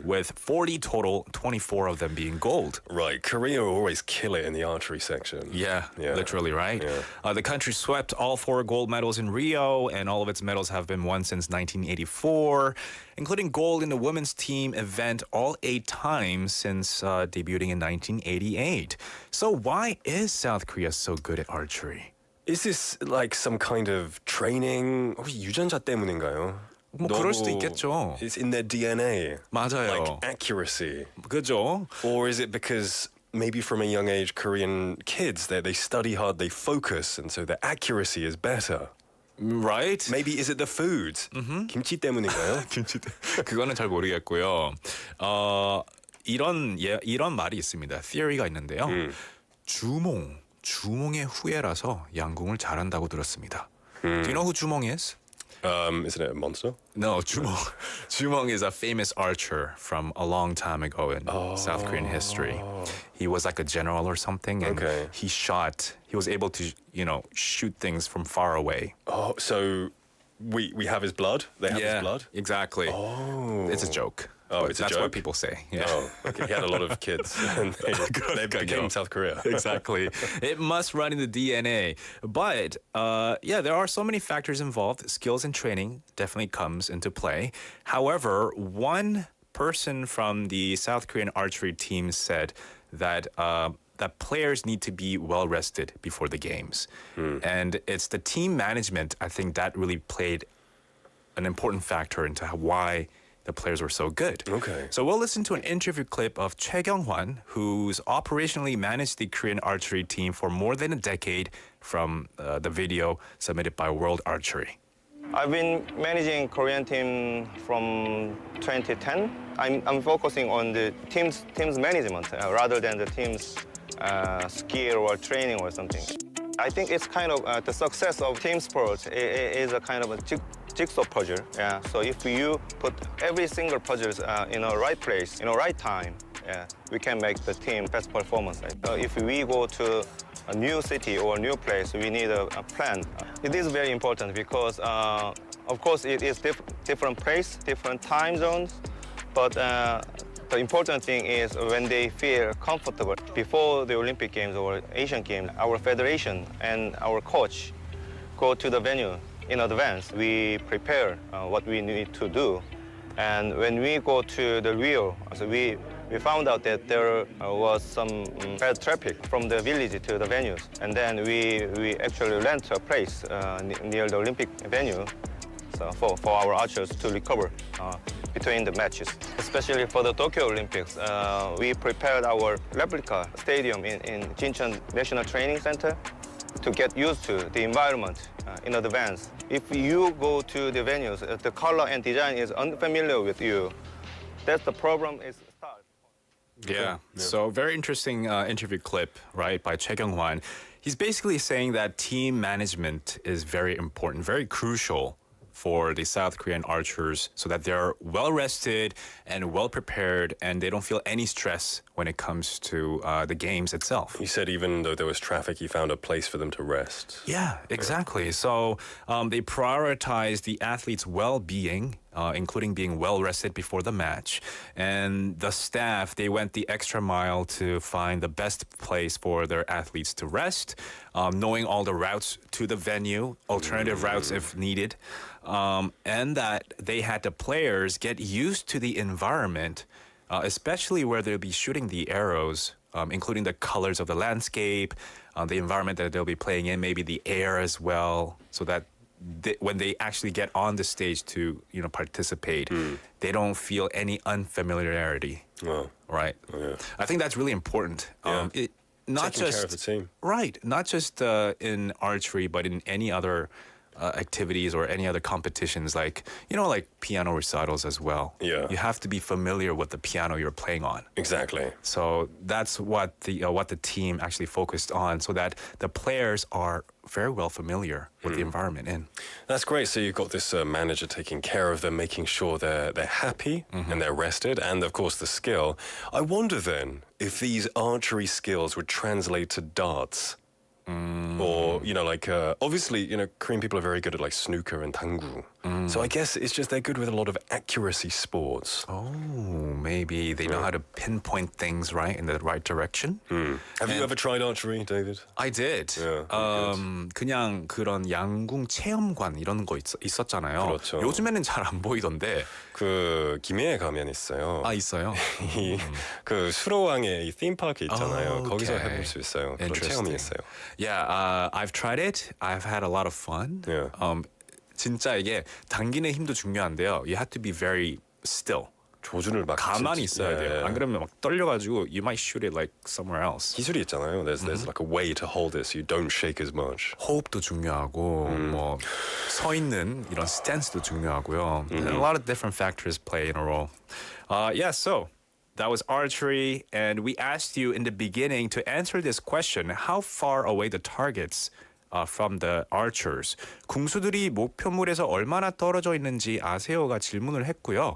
with 40 total, 24 of them being gold. Right. Korea always kill it in the archery section. Yeah, literally, right? Yeah. The country swept all 4 gold medals in Rio, and all of its medals have been won since 1984, including gold in the women's team event all 8 times since debuting in 1988. So why is South Korea so good at archery? Is this like some kind of training? 혹시 유전자 때문인가요? 뭐 그럴 수도 있겠죠. It's in their DNA. 맞아요. Like accuracy. 그죠? Or is it because maybe from a young age Korean kids they study hard, they focus, and so their accuracy is better? Right? Maybe is it the food? 김치 때문인가요? 김치 그거는 잘 모르겠고요. 이런 말이 있습니다. theory가 있는데요. 주몽의 후예라서 양궁을 잘한다고 들었습니다. Do you know who 주몽 is? Isn't it a monster? No, Jumong is a famous archer from a long time ago in South Korean history. He was like a general or something, and Okay. he was able to, shoot things from far away. Oh, so we have his blood? They have his blood? Exactly. Oh. It's a joke. Oh, but it's a that's joke? what people say. Yeah. Oh, okay. He had a lot of kids and they became South Korea. Exactly. It must run in the DNA. But there are so many factors involved. Skills and training definitely comes into play. However, one person from the South Korean archery team said that that players need to be well rested before the games. And it's the team management, I think, that really played an important factor into why the players were so good. Okay. So we'll listen to an interview clip of Choi Kyung-hwan, who's operationally managed the Korean archery team for more than a decade, from the video submitted by World Archery. I've been managing Korean team from 2010. I'm focusing on the team's management rather than the team's skill or training or something. I think it's kind of the success of team sports is a kind of a jigsaw puzzle. Yeah. So if you put every single puzzles in a right place, in a right time, yeah, we can make the team best performance. If we go to a new city or a new place, we need a plan. It is very important because, of course, it is different place, different time zones, but the important thing is when they feel comfortable. Before the Olympic Games or Asian Games, our federation and our coach go to the venue in advance. We prepare what we need to do. And when we go to the Rio, so we found out that there was some bad traffic from the village to the venues. And then we actually rent a place near the Olympic venue so for our archers to recover between the matches. Especially for the Tokyo Olympics, we prepared our replica stadium in Jincheon National Training Center to get used to the environment in advance. If you go to the venues, the color and design is unfamiliar with you, that's the problem is start. Yeah. So very interesting interview clip, right, by Choi Kyung-hwan. He's basically saying that team management is very important, very crucial for the South Korean archers so that they're well rested and well prepared and they don't feel any stress when it comes to the games itself. You said even though there was traffic, you found a place for them to rest. Yeah, exactly. So they prioritize the athletes' well-being, including being well rested before the match. And the staff, they went the extra mile to find the best place for their athletes to rest, knowing all the routes to the venue, alternative routes if needed, and that they had the players get used to the environment, especially where they'll be shooting the arrows, including the colors of the landscape, the environment that they'll be playing in, maybe the air as well, so that when they actually get on the stage to participate, they don't feel any unfamiliarity. Oh. Right. Oh, yeah. I think that's really important. Yeah. Not Taking just care of the team. Right. Not just in archery, but in any other activities or any other competitions, like piano recitals as well. Yeah. You have to be familiar with the piano you're playing on. Exactly. So that's what the team actually focused on, so that the players are very well familiar with the environment in. That's great. So you've got this manager taking care of them, making sure they're happy and they're rested, and of course the skill. I wonder then if these archery skills would translate to darts. Or, obviously, Korean people are very good at like snooker and tanggu. So I guess it's just they're good with a lot of accuracy sports. Oh, maybe they know how to pinpoint things right in the right direction. Have you ever tried archery, David? I did. Yeah, 그냥 그런 양궁 체험관 이런 거 있었잖아요. 그렇죠. 요즘에는 잘 안 보이던데. 그 김해에 가면 있어요. 아, 있어요? 그 수로왕의 이 팀파크 있잖아요. Oh, 거기서 okay. 해볼 수 있어요. 그런 Interesting. 체험이 있어요. Yeah, I've tried it. I've had a lot of fun. Yeah. 진짜 이게 당기는 힘도 중요한데요. You have to be very still. 조준을 막 가만히 있어야 돼요. 안 그러면 막 떨려가지고 you might shoot it like somewhere else. 기술이 있잖아요. There's like a way to hold it so you don't shake as much. 호흡도 중요하고 뭐 서 있는 이런 스탠스도 중요하고요. And a lot of different factors play in a role. So that was archery, and we asked you in the beginning to answer this question: how far away the targets from the archers. 궁수들이 목표물에서 얼마나 떨어져 있는지 아세요가 질문을 했고요.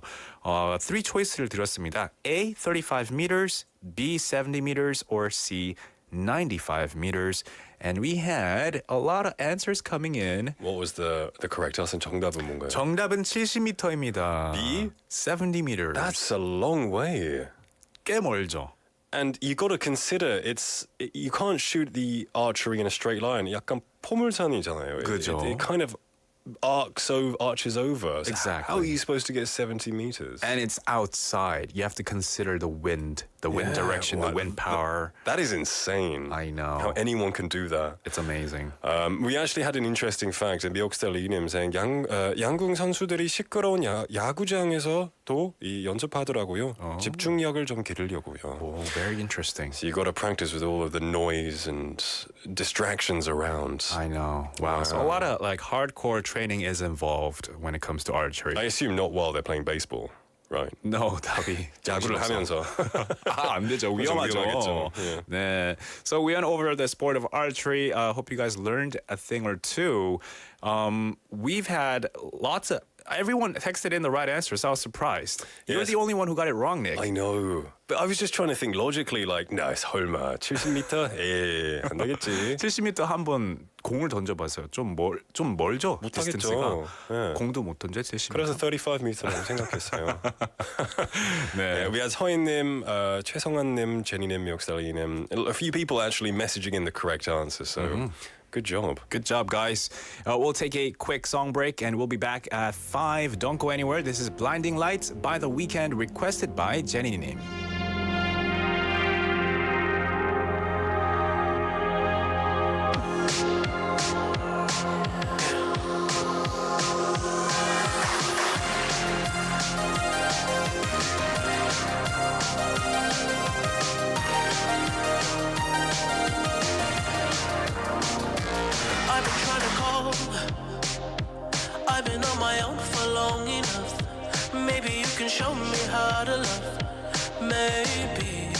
Three choice를 드렸습니다. A, 35 meters, B, 70 meters, or C, 95 meters. And we had a lot of answers coming in. What was the correct answer? 정답은 뭔가요? 정답은 70m입니다. B? 70 meters. That's a long way. 꽤 멀죠. And you got to consider you can't shoot the archery in a straight line. 약간 포물선이잖아요. 그죠. It kind of arches over. So Exactly. how are you supposed to get 70 meters? And it's outside. You have to consider the wind The wind direction, the wind power. That is insane. I know. How anyone can do that. It's amazing. We actually had an interesting fact. 미역스텔리님 saying 양궁 선수들이 시끄러운 야구장에서도 이 연습하더라고요. 집중력을 좀 기르려고요. Oh, very interesting. So you got to practice with all of the noise and distractions around. I know. Wow. So a lot of like hardcore training is involved when it comes to archery. I assume not while they're playing baseball. Right. No, 답이 야구를 하면서. 안 되죠. 위험하죠. 위험하겠죠. Yeah. 네. So we went over the sport of archery. Hope you guys learned a thing or two. We've had lots of everyone texted in the right answer, so I was surprised. You're Yes. the only one who got it wrong, Nick. I know. But I was just trying to think logically like, no, 설마 70m? 안 되겠지. 70m 한번 공을 던져봤어요. 좀 멀죠? 못하겠죠. 디스턴스가. 네. 공도 못 던져 70m. 그래서 35m라고 생각했어요. 네. We had 서인님, 최성환님, 제니님, 미역살리님. A few people actually messaging in the correct answer, so good job. Good job, guys. We'll take a quick song break and we'll be back at 5. Don't go anywhere. This is Blinding Lights by The Weeknd, requested by 제니님. I've been trying to call. I've been on my own for long enough. Maybe you can show me how to love. Maybe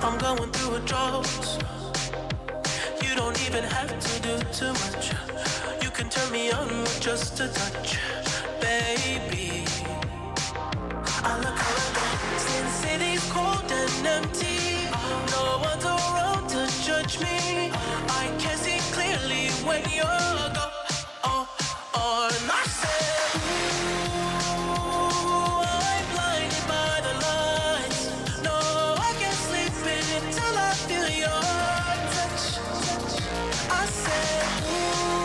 I'm going through a drought. You don't even have to do too much. You can turn me on with just a touch, baby. I look around, since city's cold and empty. No one's around to judge me. I can see clearly when you're gone. And I said, ooh, I'm blinded by the lights. No, I can't sleep until I feel your touch. I said, ooh.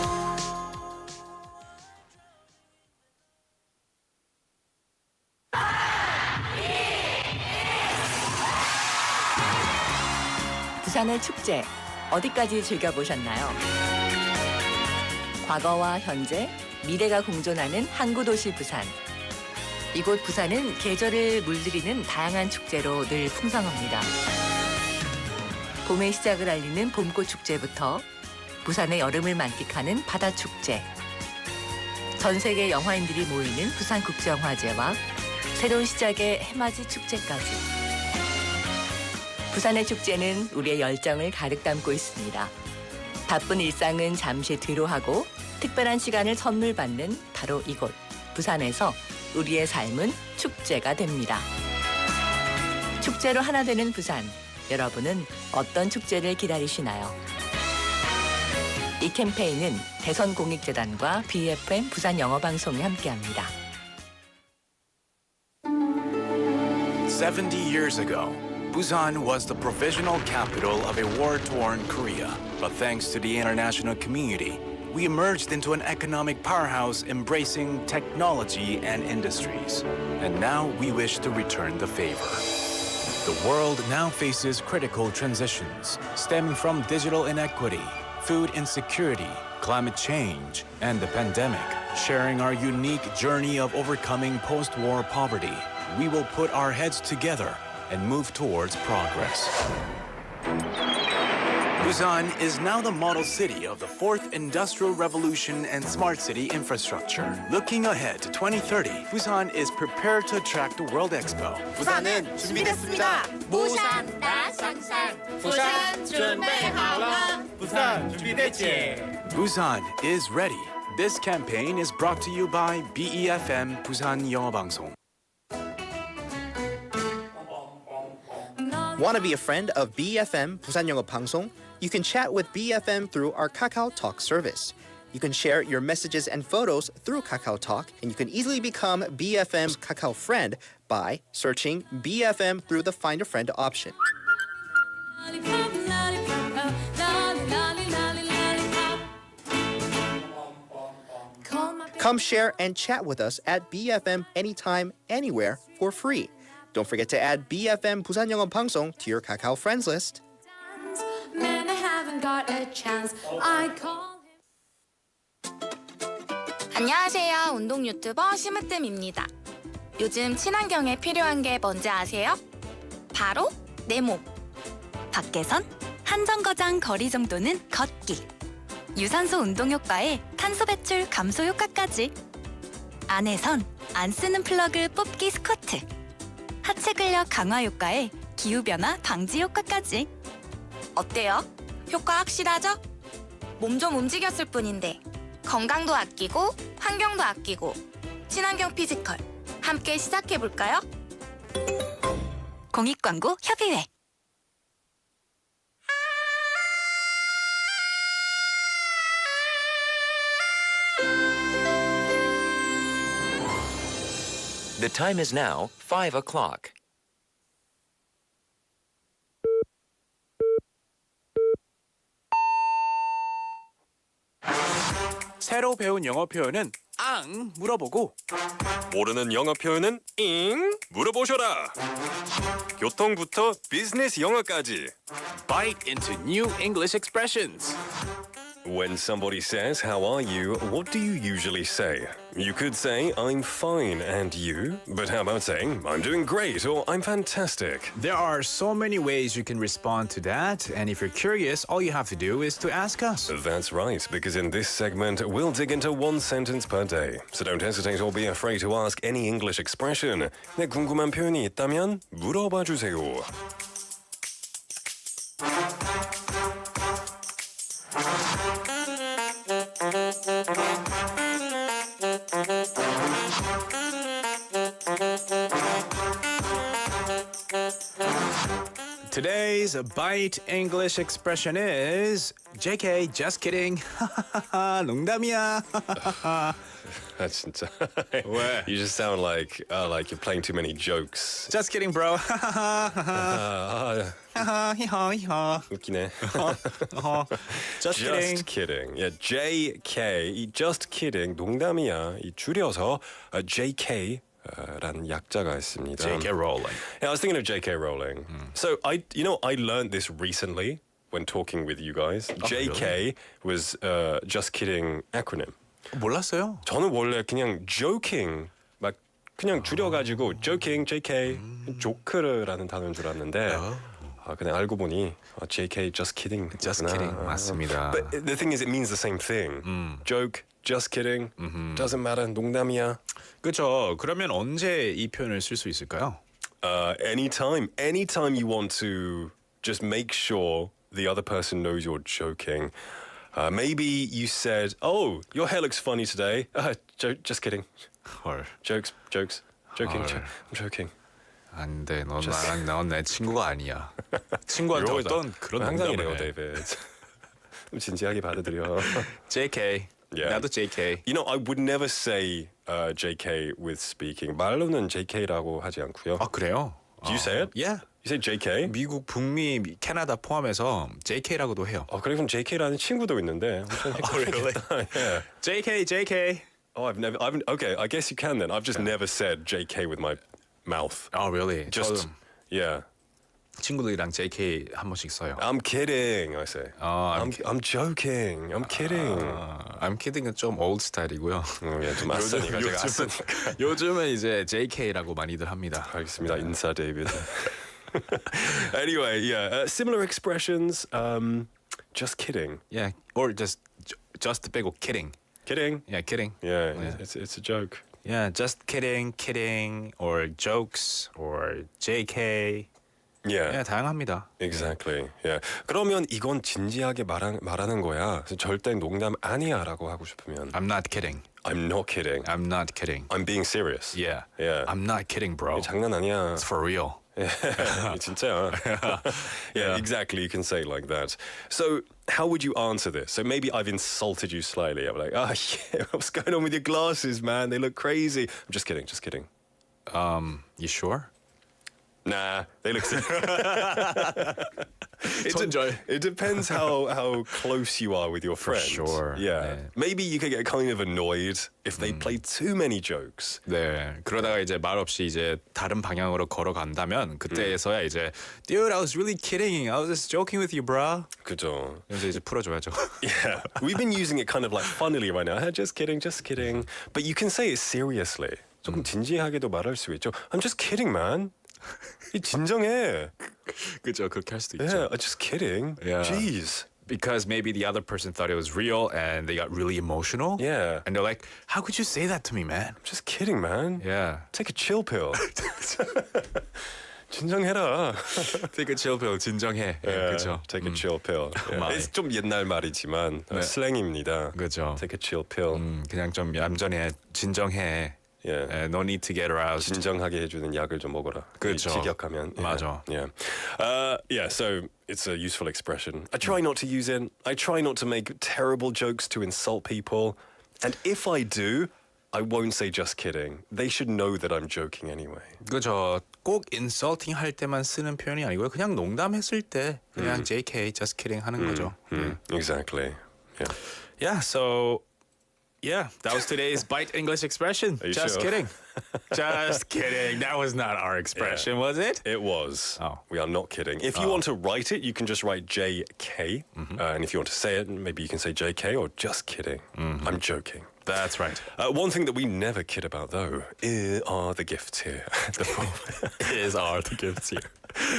부산의 축제 어디까지 즐겨보셨나요? 과거와 현재, 미래가 공존하는 항구 도시 부산. 이곳 부산은 계절을 물들이는 다양한 축제로 늘 풍성합니다. 봄의 시작을 알리는 봄꽃 축제부터 부산의 여름을 만끽하는 바다 축제, 전 세계 영화인들이 모이는 부산국제영화제와 새로운 시작의 해맞이 축제까지. 부산의 축제는 우리의 열정을 가득 담고 있습니다. 바쁜 일상은 잠시 뒤로하고 특별한 시간을 선물 받는 바로 이곳 부산에서 우리의 삶은 축제가 됩니다. 축제로 하나 되는 부산, 여러분은 어떤 축제를 기다리시나요? 이 캠페인은 대선공익재단과 BFM 부산영어방송이 함께합니다. 70 years ago, Busan was the provisional capital of a war-torn Korea. But thanks to the international community, we emerged into an economic powerhouse embracing technology and industries. And now we wish to return the favor. The world now faces critical transitions stemming from digital inequity, food insecurity, climate change, and the pandemic. Sharing our unique journey of overcoming post-war poverty, we will put our heads together and move towards progress. Busan is now the model city of the fourth industrial revolution and smart city infrastructure. Looking ahead to 2030, Busan is prepared to attract the World Expo. 부산은 준비됐습니다. 부산 나 상상. 부산 준비하라. 부산 준비됐지. Busan is ready. This campaign is brought to you by BEFM 부산영어방송. Want to be a friend of BFM 부산영어방송? You can chat with BFM through our Kakao Talk service. You can share your messages and photos through Kakao Talk, and you can easily become BFM's Kakao friend by searching BFM through the Find a Friend option. Come share and chat with us at BFM anytime, anywhere for free. Don't forget to add BFM 부산영어방송 to your Kakao friends list. Man, I haven't got a chance. I call 안녕하세요. 운동 유튜버 심으뜸입니다. 요즘 친환경에 필요한 게 뭔지 아세요? 바로 내 몸. 밖에선 한정거장 거리 정도는 걷기. 유산소 운동 효과에 탄소 배출 감소 효과까지. 안에선 안 쓰는 플러그 뽑기 스쿼트. 하체 근력 강화 효과에 기후변화 방지 효과까지. 어때요? 효과 확실하죠? 몸 좀 움직였을 뿐인데 건강도 아끼고 환경도 아끼고 친환경 피지컬 함께 시작해볼까요? 공익광고 협의회. The time is now 5 o'clock. 새로 배운 영어 표현은 앙 물어보고 모르는 영어 표현은 잉 물어보셔라. 교통부터 비즈니스 영어까지. Bite into new English expressions. When somebody says, "How are you?" what do you usually say? You could say, "I'm fine, and you?" But how about saying, "I'm doing great," or "I'm fantastic"? There are so many ways you can respond to that, and if you're curious, all you have to do is to ask us. That's right, because in this segment, we'll dig into one sentence per day. So don't hesitate or be afraid to ask any English expression. 네, 궁금한 표현이 있다면 물어봐 주세요. Today's bite English expression is JK, just kidding. 농담이야. That's 진짜. 왜? You just sound like you're playing too many jokes. Just kidding, bro. 웃기네. Just kidding. Just kidding. Yeah, JK. 이 just kidding. 농담이야. 이 줄여서 JK. 라는 약자가 있습니다. JK Rowling. Yeah, I was thinking of JK Rowling. So I learned this recently when talking with you guys. JK really? was just kidding acronym. 몰랐어요. 저는 원래 그냥 joking 막 그냥 줄여가지고 joking, JK, 조크라는 단어인 줄 알았는데 그냥 알고 보니 JK just kidding. Just kidding 맞습니다. But the thing is, it means the same thing. Joke, just kidding, doesn't matter. 농담이야. 그렇죠. 그러면 언제 이 표현을 쓸 수 있을까요? Anytime you want to just make sure the other person knows you're joking. Maybe you said, "Oh, your hair looks funny today." Just kidding. 헐. Jokes. Joking. I'm joking. 안 돼. 넌 내 친구가 아니야. 친구한테 어떤 그런 항상 농담을 이래요, 해. 데이비드. 좀 진지하게 받아들여. JK. Yeah. 나도 JK. You know, I would never say JK with speaking. 말로는 JK라고 하지 않고요. 아 그래요? Do you say it? Yeah. You say JK? 미국, 북미, 캐나다 포함해서 JK라고도 해요. 그럼 JK라는 친구도 있는데. really? Yeah. JK. Okay, I guess you can then. I've just never said JK with my mouth. Oh, really? Just, yeah. 친구들이랑 JK 한 번씩 써요. I'm kidding, I say. I'm joking. I'm kidding. I'm kidding은 좀 old 스타일이고요. 예, 좀 아싸니까 제가 아싸니까. 요즘은 이제 JK라고 많이들 합니다. 알겠습니다. 인사, 데이비드. Anyway, yeah, similar expressions. Just kidding. Yeah, or just 빼고 kidding. Kidding. Yeah, kidding. Yeah. It's a joke. Yeah, just kidding, or jokes, or JK. Yeah. 네, 다양합니다. Exactly. Yeah. 그러면 이건 진지하게 말하는 거야. 절대 농담 아니야라고 하고 싶으면. I'm not kidding. I'm not kidding. I'm not kidding. I'm being serious. Yeah. Yeah. I'm not kidding, bro. 장난 아니야. It's for real. 진짜야. Yeah, exactly. You can say it like that. So, how would you answer this? So maybe I've insulted you slightly. I'm like, yeah, what's going on with your glasses, man? They look crazy. I'm just kidding. You sure? Nah, they look 손절. It depends how close you are with your friend. sure. Yeah. 네. Maybe you could get kind of annoyed if they play too many jokes. 네, 그러다가 이제 말없이 이제 다른 방향으로 걸어간다면 그때에서야 이제 Dude, I was really kidding. I was just joking with you, bro. 그죠. 그래서 이제 풀어줘야죠. Yeah. We've been using it kind of like funnily right now. Just kidding, just kidding. But you can say it seriously. 조금 진지하게도 말할 수 있죠. I'm just kidding, man. 진정해. 그죠, 그렇게 할 수도 있죠. Yeah, I'm just kidding. Yeah. Jeez. Because maybe the other person thought it was real and they got really emotional. Yeah. And they're like, how could you say that to me, man? I'm just kidding, man. Yeah. Take a chill pill. 진정해라. Take a chill pill, 진정해. Yeah, 그죠. Take a chill pill. Yeah. It's 좀 옛날 말이지만 슬랭입니다. 그죠. Take a chill pill. 그냥 좀 얌전해, 진정해. Yeah. No need to get aroused. 진정하게 해주는 약을 좀 먹어라. 그렇죠. 직역하면. 맞아. Yeah. Yeah. So it's a useful expression. I try not to use it. I try not to make terrible jokes to insult people. And if I do, I won't say just kidding. They should know that I'm joking anyway. 그죠. 꼭 insulting 할 때만 쓰는 표현이 아니고요. 그냥 농담했을 때 그냥 JK, just kidding 하는 거죠. Exactly. Yeah. Yeah. So. Yeah, that was today's Bite English expression. Are you Just sure? kidding. Just kidding. That was not our expression, was it? It was. Oh. We are not kidding. If you want to write it, you can just write JK. And if you want to say it, maybe you can say JK or just kidding. I'm joking. That's right. One thing that we never kid about, though, are the gifts here. Are the gifts here.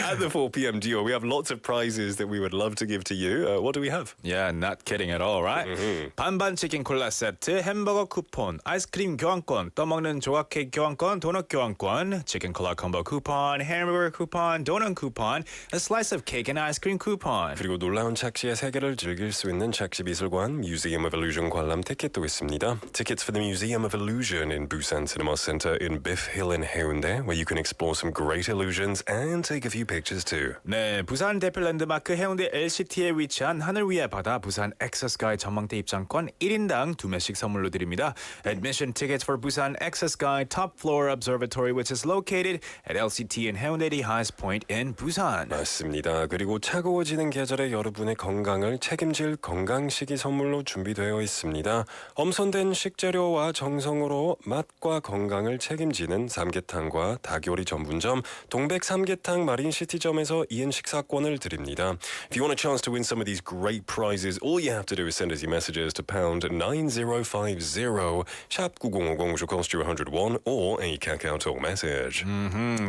At the 4 p.m. duo, we have lots of prizes that we would love to give to you. What do we have? Yeah, not kidding at all, right? 반반 치킨 콜라 세트, 햄버거 쿠폰, 아이스크림 교환권, 떠먹는 조각 케이크 교환권, 도넛 교환권, 치킨 콜라 콤보 쿠폰, 햄버거 쿠폰, 도넛 쿠폰, a slice of cake and ice cream coupon. 그리고 놀라운 착시의 세계를 즐길 수 있는 착시 미술관 Museum of Illusion 관람 티켓도 있습니다. Tickets for the Museum of Illusion in Busan Cinema Center in Biff Hill in Haeundae, where you can explore some great illusions and take a few pictures too. 네, 부산 대표 랜드마크 해운대 LCT에 위치한 하늘 위의 바다 부산 액세스가이 전망대 입장권 1인당 2매씩 선물로 드립니다. Admission tickets for Busan Access-Sky Top Floor Observatory, which is located at LCT in Haeundae, the highest point in Busan. 맞습니다. 그리고 차가워지는 계절에 여러분의 건강을 책임질 건강식이 선물로 준비되어 있습니다. 엄선된 식재료와 정성으로 맛과 건강을 책임지는 삼계탕과 닭요리 전문점 동백 삼계탕 마린시티점에서 2인 식사권을 드립니다. If you want a chance to win some of these great prizes, all you have to do is send us your messages to pound 9050 샵 9050 which will cost you 101 or a KakaoTalk message.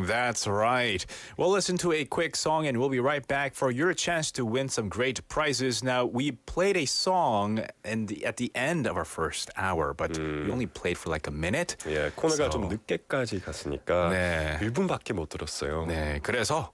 That's right. We'll listen to a quick song and we'll be right back for your chance to win some great prizes. Now, we played a song at the end of our first hour, but we only played for like a minute. 예, 코너가 좀 늦게까지 갔으니까 네. 1분밖에 못 들었어요. 네, 그래서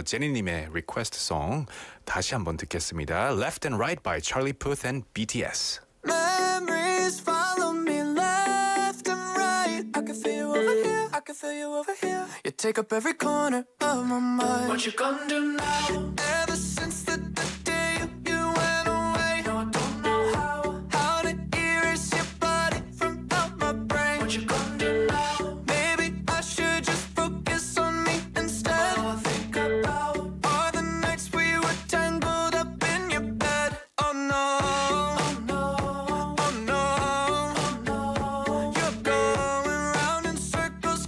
제니님의 리퀘스트 송 다시 한번 듣겠습니다. Left and Right by Charlie Puth and BTS. Memories follow me left and right. I can feel you over here. I can feel you over here. You take up every corner of my mind. What you gonna do now? Ever since the day you went away, no, I don't know how to erase your body from out my brain. What you gonna do now? Maybe I should just focus on me instead. All I think about are the nights we were tangled up in your bed. Oh no.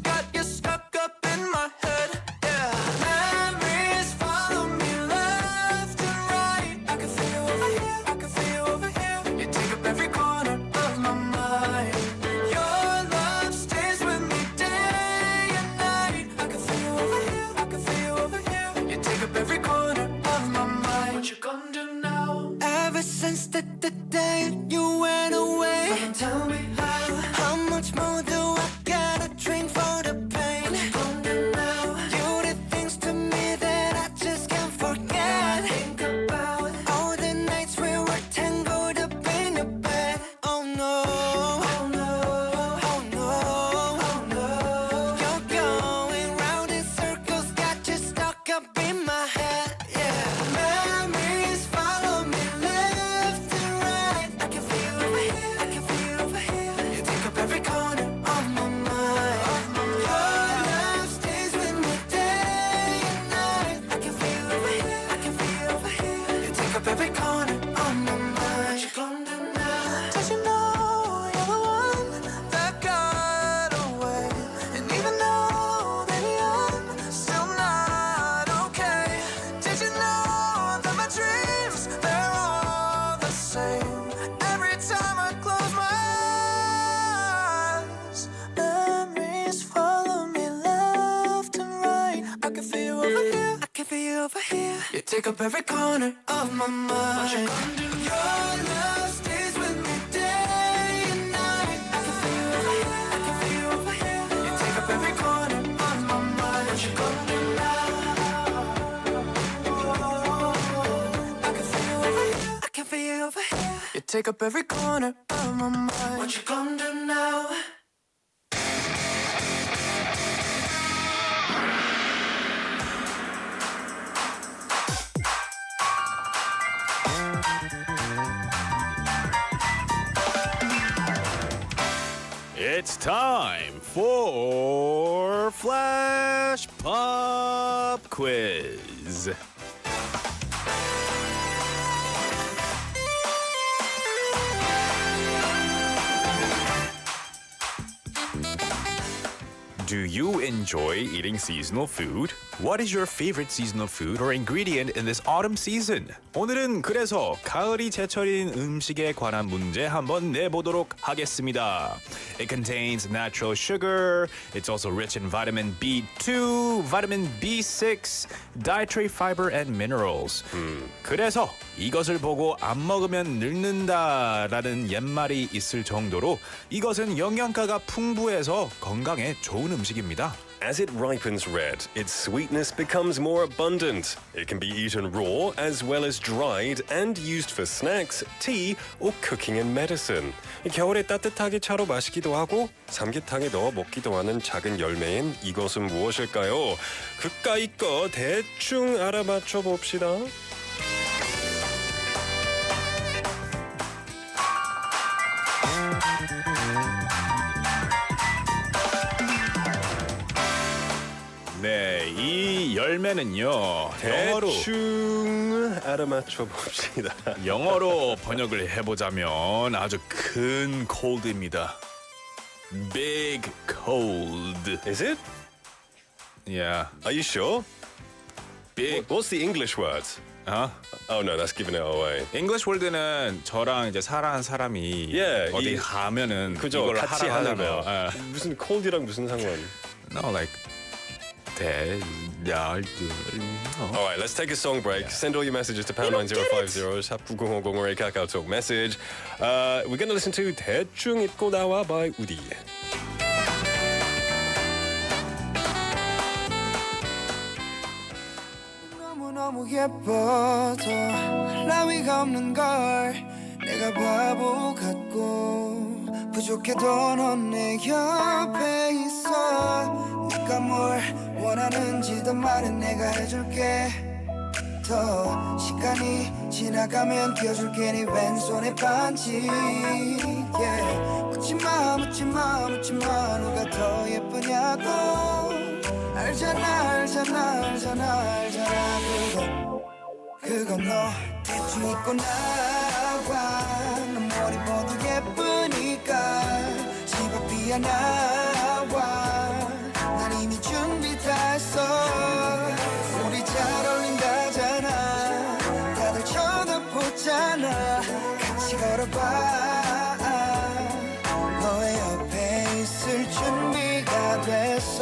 Got you stuck up in my head, yeah. Memories follow me left. take up every corner of my mind. What you gonna do? Your love stays with me day and night. I can feel you over here, I can feel you over here. You take up every corner of my mind. What you gonna do now? I can feel you over here, I can feel you over here. You take up every corner of my mind. What you gonna do now? It's time for Flash Pop Quiz. Do you enjoy eating seasonal food? What is your favorite seasonal food or ingredient in this autumn season? 오늘은 그래서 가을이 제철인 음식에 관한 문제 한번 내보도록 하겠습니다. It contains natural sugar. It's also rich in vitamin B2, vitamin B6, dietary fiber and minerals. 그래서 이것을 보고 안 먹으면 늙는다라는 옛말이 있을 정도로 이것은 영양가가 풍부해서 건강에 좋은 음식입니다. As it ripens red, its sweetness becomes more abundant. It can be eaten raw as well as dried and used for snacks, tea, or cooking and medicine. 겨울에 따뜻하게 차로 마시기도 하고 삼계탕에 넣어 먹기도 하는 작은 열매인 이것은 무엇일까요? 그까이 거 대충 알아맞혀 봅시다. 네, 이 열매는요. 대충 알아맞혀 봅시다. 영어로 번역을 해보자면 아주 큰 cold입니다. Big cold. Is it? Yeah. Are you sure? Big. What's the English word? 어? Oh no, that's giving it away. English word는 저랑 이제 사랑하는 사람이 Yeah, 어디 가면은 그죠, 이걸 같이 하라 하는 거. 하잖아요. 무슨 cold이랑 무슨 상관? No, like All right, let's take a song break. Send all your messages to pound 9050 샵 9050 or a Kakao Talk message. We're going to listen to 대충 입고 나와 by 우디. 너무너무 예뻐도 라위가 없는 걸 내가 바보 같고 부족해도 넌 내 옆에 있어 네가 뭘 원하는지도 말은 내가 해줄게 더 시간이 지나가면 끼워줄게 네 왼손에 반지 yeah. 묻지마 묻지마 묻지마 누가 더 예쁘냐고 알잖아 알잖아 알잖아 알잖아 그건 너 대충 입고 나와 너 머리 모두 예쁘니까 집 앞이야 나와 난 이미 준비 다 했어 우리 잘 어울린다잖아 다들 쳐다보잖아 같이 걸어봐 너의 옆에 있을 준비가 됐어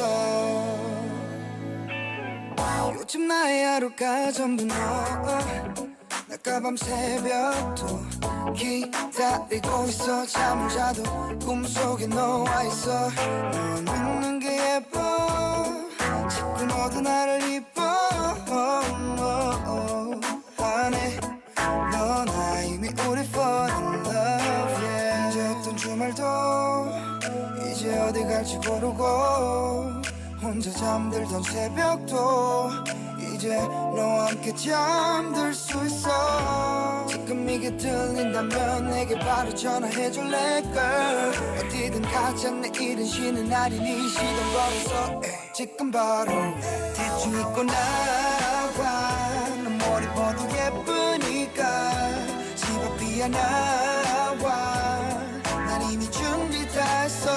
요즘 나의 하루가 전부 너 낮과 밤 새벽도 기다리고 있어 잠을 자도 꿈속에 너와 있어 너 웃는 게 예뻐 자꾸 너도 나를 이뻐하네 너 나 이미 우리 fall in love yeah. 이제 어떤 주말도 이제 어디 갈지 모르고 혼자 잠들던 새벽도 이제 너와 함께 잠들 수 있어 지금 이게 들린다면 내게 바로 전화해줄래 girl 어디든 가자 내일은 쉬는 날이니 시동 걸어서 지금 바로 대충 입고 나와 너 머리 모두 예쁘니까 집 앞이야 나와 난 이미 준비 다 했어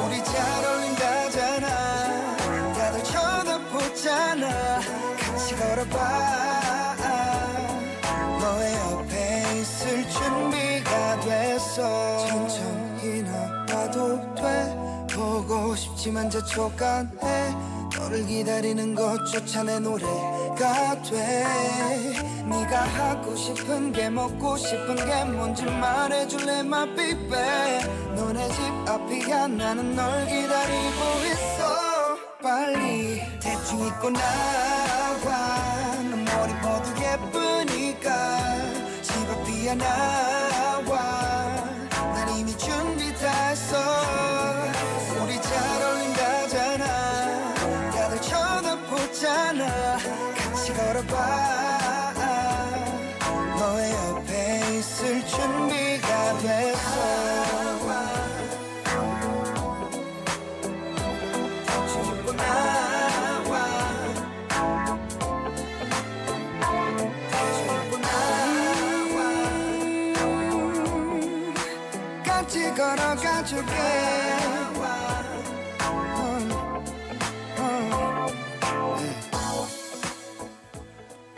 우리 잘 어울린다잖아 다들 쳐다보잖아 같이 걸어봐 너의 옆에 있을 준비가 됐어 천천히 나와도 돼 보고 싶지만 재촉안해 너를 기다리는 것조차 내 노래 준비가 돼 네가 하고 싶은 게 먹고 싶은 게 뭔지 말해줄래 my baby 너네 집 앞이야 나는 널 기다리고 있어 빨리 대충 입고 나와 너 머리 모두 예쁘니까 집 앞이야 나와 난 이미 준비 다 했어 우리 잘 어울린다잖아 다들 쳐다보잖아 같이 걸어봐 너의 옆에 있을 준비가 됐어 죽고 나와 죽고 나와 같이 걸어가줄게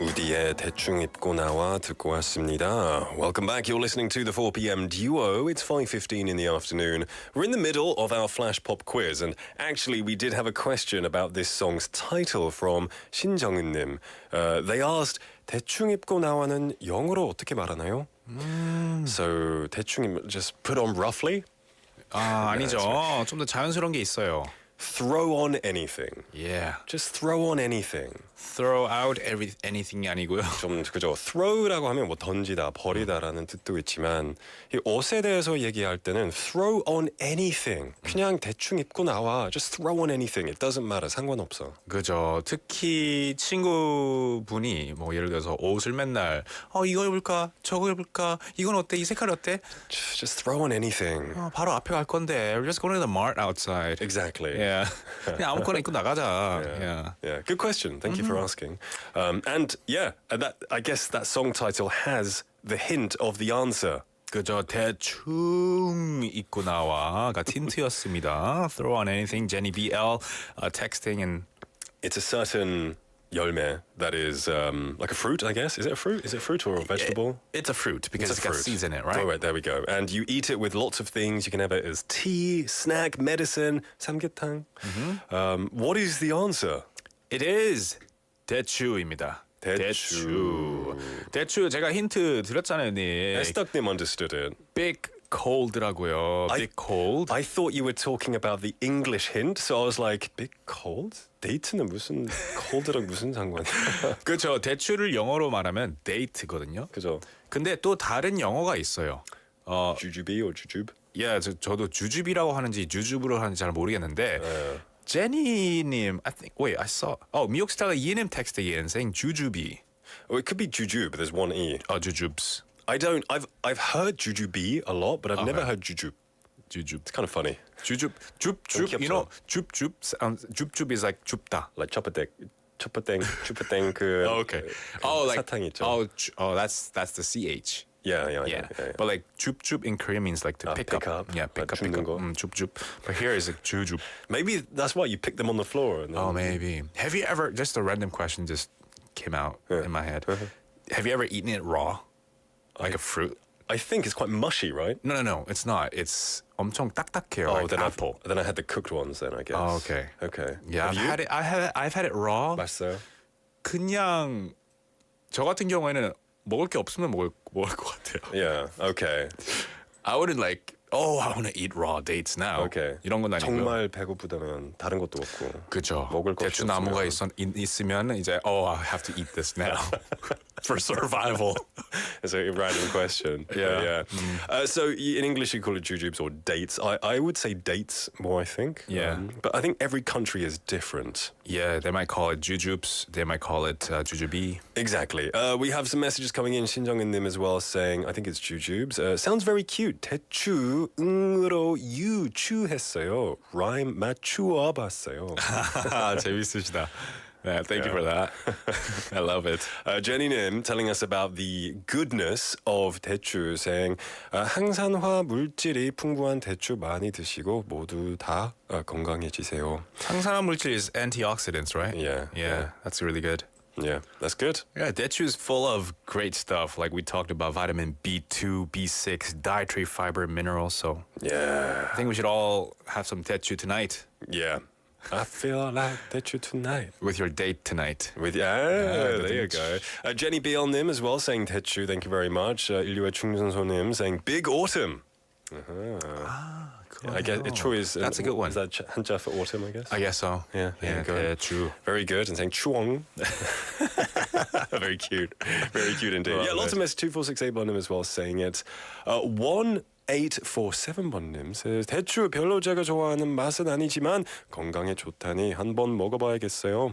우디의 대충 입고 나와 듣고 왔습니다. Welcome back. You're listening to the 4 p.m. duo. It's 5:15 in the afternoon. We're in the middle of our flash pop quiz, and actually we did have a question about this song's title from 신정은님. They asked, 대충 입고 나와는 영어로 어떻게 말하나요? So 대충 just put on roughly? 아니죠. 좀 더 자연스러운 게 있어요. Throw on anything. Yeah. Just throw on anything. Throw out anything이 아니고요. 좀 그죠. throw라고 하면 뭐 던지다, 버리다라는 뜻도 있지만 이 옷에 대해서 얘기할 때는 throw on anything. 그냥 대충 입고 나와. Just throw on anything. It doesn't matter. 상관없어. 그죠. 특히 친구분이 뭐 예를 들어서 옷을 맨날 이거 입을까? 저거 입을까? 이건 어때? 이 색깔 어때? Just throw on anything. 바로 앞에 갈 건데. We're just going to the mart outside. Exactly. Yeah. 그냥 아무거나 입고 나가자. Yeah. Yeah. Good question. Thank you for asking. And yeah, that I guess that song title has the hint of the answer. 그저 대충 입고 나와가 힌트였습니다. Throw on anything. Jenny BL texting and it's a certain 열매 that is like a fruit, I guess. Is it a fruit? Is it fruit or a vegetable? It's a fruit because it's got seeds in it, right? Oh, right, there we go. And you eat it with lots of things. You can have it as tea, snack, medicine, 삼계탕. What is the answer? It is 대추입니다. 대추. 제가 힌트 드렸잖아요, 님. 애스덕님 understood it. Big cold라고요. Big cold. I thought you were talking about the English hint, so I was like, big cold? 데이트는 무슨 cold랑 무슨 상관이야? 그렇죠. 대추를 영어로 말하면 date거든요. 그죠. 근데 또 다른 영어가 있어요. 주주비 or 주줍? 예, 저도 주줍이라고 하는지 주줍으로 하는지 잘 모르겠는데. 제니님, I think. Wait, I saw. 미역스타가 이해님 텍스트 again saying 주주비. Oh, it could be jujube. There's one e. jujubes. I've heard jujubi a lot, but I've never heard jujube. Jujube. It's kind of funny. Jujube. You know, jujube is like 줍다. Like chopatek. 그 okay. Like 사탕 있죠. that's the ch. Yeah. But like jup in Korean means like to pick up. Yeah, pick up. Jup. But here is like jujub. Maybe that's why you pick them on the floor. And then maybe. Have you ever? Just a random question just came out in my head. Have you ever eaten it raw, like a fruit? I think it's quite mushy, right? No, it's not. It's 엄청 딱딱해요. like then apple. then I had the cooked ones. Then I guess. Oh, okay. Yeah, I've had it raw. 맛있어요? 그냥 저 같은 경우에는 먹을 게 없으면 먹을 것 같아요. Yeah. Okay. I wouldn't like. I want to eat raw dates now. Okay. 이런 건 아니고요. 정말 배고프다면 다른 것도 없고. 그죠. 먹을 것이 대추 나무가 있으면 이제 I have to eat this now for survival. It's a random question. Yeah. So in English you call it jujubes or dates. I would say dates more, I think. Yeah. But I think every country is different. Yeah, they might call it jujubes. They might call it jujubi. Exactly. We have some messages coming in. 신정은님 as well saying, I think it's jujubes. Sounds very cute. 대추 응으로 유추했어요. Rhyme 맞추어 봤어요. 재밌으시다. Yeah, thank you for that. I love it. Jenny-님 telling us about the goodness of 대추, saying 항산화 물질이 풍부한 대추 많이 드시고 모두 다 건강해지세요. 항산화 물질 is antioxidants, right? Yeah. That's really good. Yeah, that's good. Yeah, 대추 is full of great stuff. Like we talked about vitamin B2, B6, dietary fiber, minerals. So yeah, I think we should all have some 대추 tonight. Yeah. I feel like 대추 tonight. With your date tonight. With there you go. Jenny BL님 as well saying 대추. Thank you very much. 인류의 충전소님 saying big autumn. I guess 초 is that's a good one. Is that 한자 for autumn? I guess. I guess so. Yeah, 대추. Very good. And saying 추엉. Very cute. Very cute indeed. Yeah, lots of messages. 2468번님 as well saying it. 1847번님 says 대추 별로 제가 좋아하는 맛은 아니지만 건강에 좋다니 한번 먹어봐야겠어요.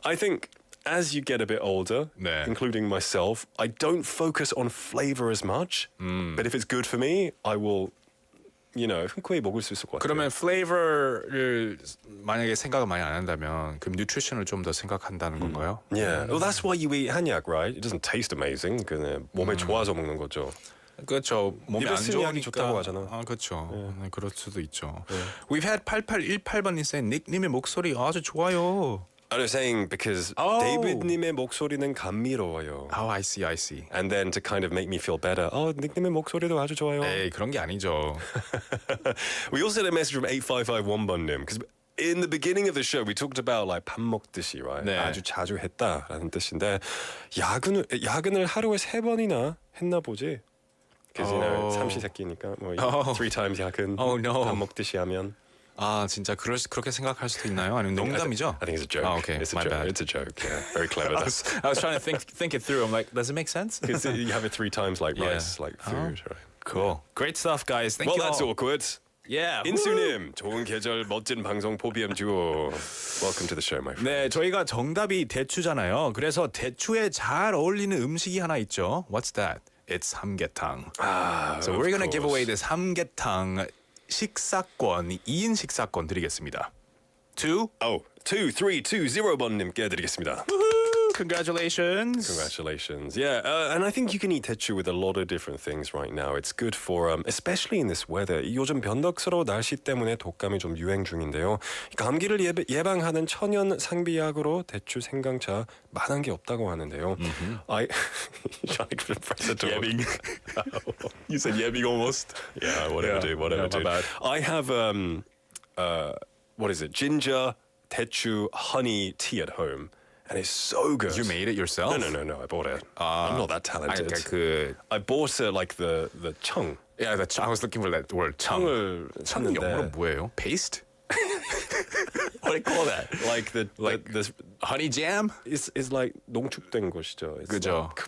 I think as you get a bit older, including myself, I don't focus on flavor as much. But if it's good for me, I will, 흔쾌히 먹을 수 있을 것 같아요. 그러면 flavor를 만약에 생각을 많이 안 한다면 그럼 nutrition을 좀 더 생각한다는 건가요? Yeah, well that's why you eat 한약, right? It doesn't taste amazing. 그냥 몸에 좋아서 먹는 거죠. 그렇죠. 몸에 안 좋으니까 좋다고 하잖아. 그렇죠. 네, 그럴 수도 있죠. We've had 8818번님 saying 닉님의 목소리 아주 좋아요. I was saying because 데이비드님의 목소리는 감미로워요. Oh, I see. And then to kind of make me feel better. 닉님의 목소리도 아주 좋아요. 에이, 그런 게 아니죠. We also had a message from 8551번님 because in the beginning of the show we talked about like 밥 먹듯이, right? 네. 아주 자주 했다라는 뜻인데 야근을 하루에 3번이나 했나 보지. Because 삼시세끼니까 뭐 3 times 야근 밥 먹듯이 하면. 아 진짜 그렇게 생각할 수도 있나요? 아니면 농담이죠? I think it's a joke. Okay, it's a my joke. bad. It's a joke. Yeah, very clever. I was trying to think it through. I'm like, does it make sense? Because you have it 3 times like rice, like food. Right? Cool. Great stuff, guys. Thank you. Well, that's awkward. Yeah. 인수님, 좋은 계절, 멋진 방송 포비엠 듀오. Welcome to the show, my friend. 네, 저희가 정답이 대추잖아요. 그래서 대추에 잘 어울리는 음식이 하나 있죠. What's that? It's 삼계탕. So we're gonna give away this 삼계탕 식사권, 2인 식사권 드리겠습니다. 2320번님께 드리겠습니다. Congratulations. Congratulations. Yeah, and I think you can eat 대추 with a lot of different things right now. It's good for, especially in this weather. 요즘 변덕스러운 날씨 때문에 독감이 좀 유행 중인데요. 감기를 예방하는 천연 상비약으로 대추 생강차 만한 게 없다고 하는데요. Trying to press the door. 예빙. You said 예빙 almost. Yeah, whatever, dude. Whatever, dude. Bad. I have what is it? Ginger, 대추, honey tea at home. And it's so good. You made it yourself? No. I bought it. I'm not that talented. I bought like the 청. Yeah, I was looking for that word. 청을 샀는데. 영어로 뭐예요? Paste? What do you call that? Like the honey jam? It's like 농축된 것이죠. 그죠. Like,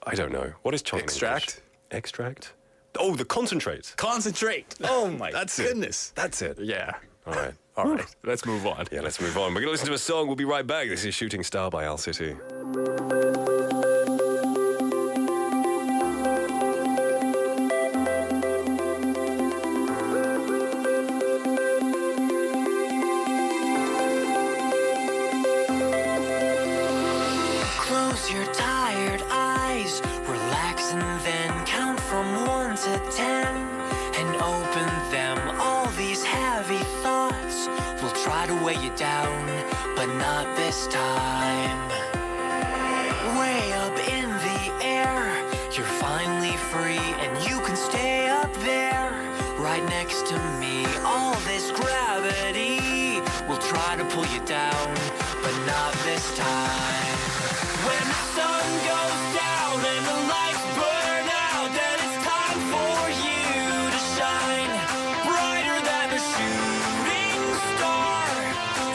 I don't know. What is 청? Extract? Extract? Oh, the concentrate. Concentrate. Oh my goodness. That's it. Yeah. All right. All right. Let's move on. Yeah, let's move on. We're going to listen to a song. We'll be right back. This is Shooting Star by Al City. Close your tired eyes, relax and then count from 1 to 10 and open them. All these heavy thoughts will try to weigh you down, but not this time. Way up in the air, you're finally free and you can stay up there right next to me. All this gravity will try to pull you down, but not this time. When the sun goes down and the lights burn out, then it's time for you to shine brighter than a shooting star.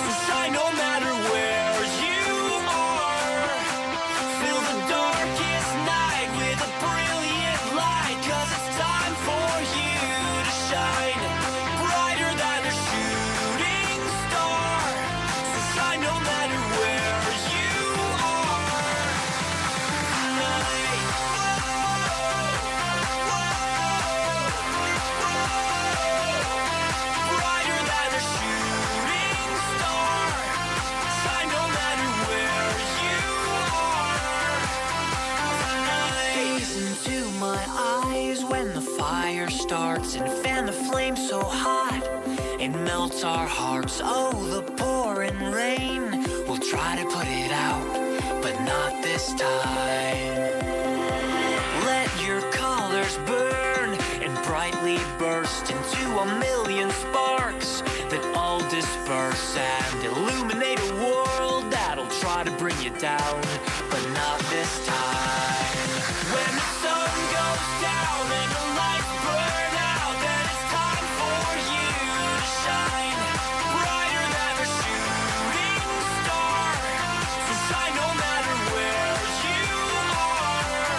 So shine no matter where you are. Fill the darkest night with a brilliant light, 'cause it's time for you to shine brighter than a shooting star. So shine no matter where you are. Tonight. Brighter than a shooting star. Shine no matter where you are. Tonight. Gaze into my eyes when the fire starts and fan the flame so hot it melts our hearts. Oh, the pouring rain will try to put it out, but not this time. Let your colors burn and brightly burst into a million sparks that all disperse and illuminate a world that'll try to bring you down, but not this time. When the sun goes down and the lights burn out, then it's time for you to shine brighter than a shooting star. So shine no matter where you are.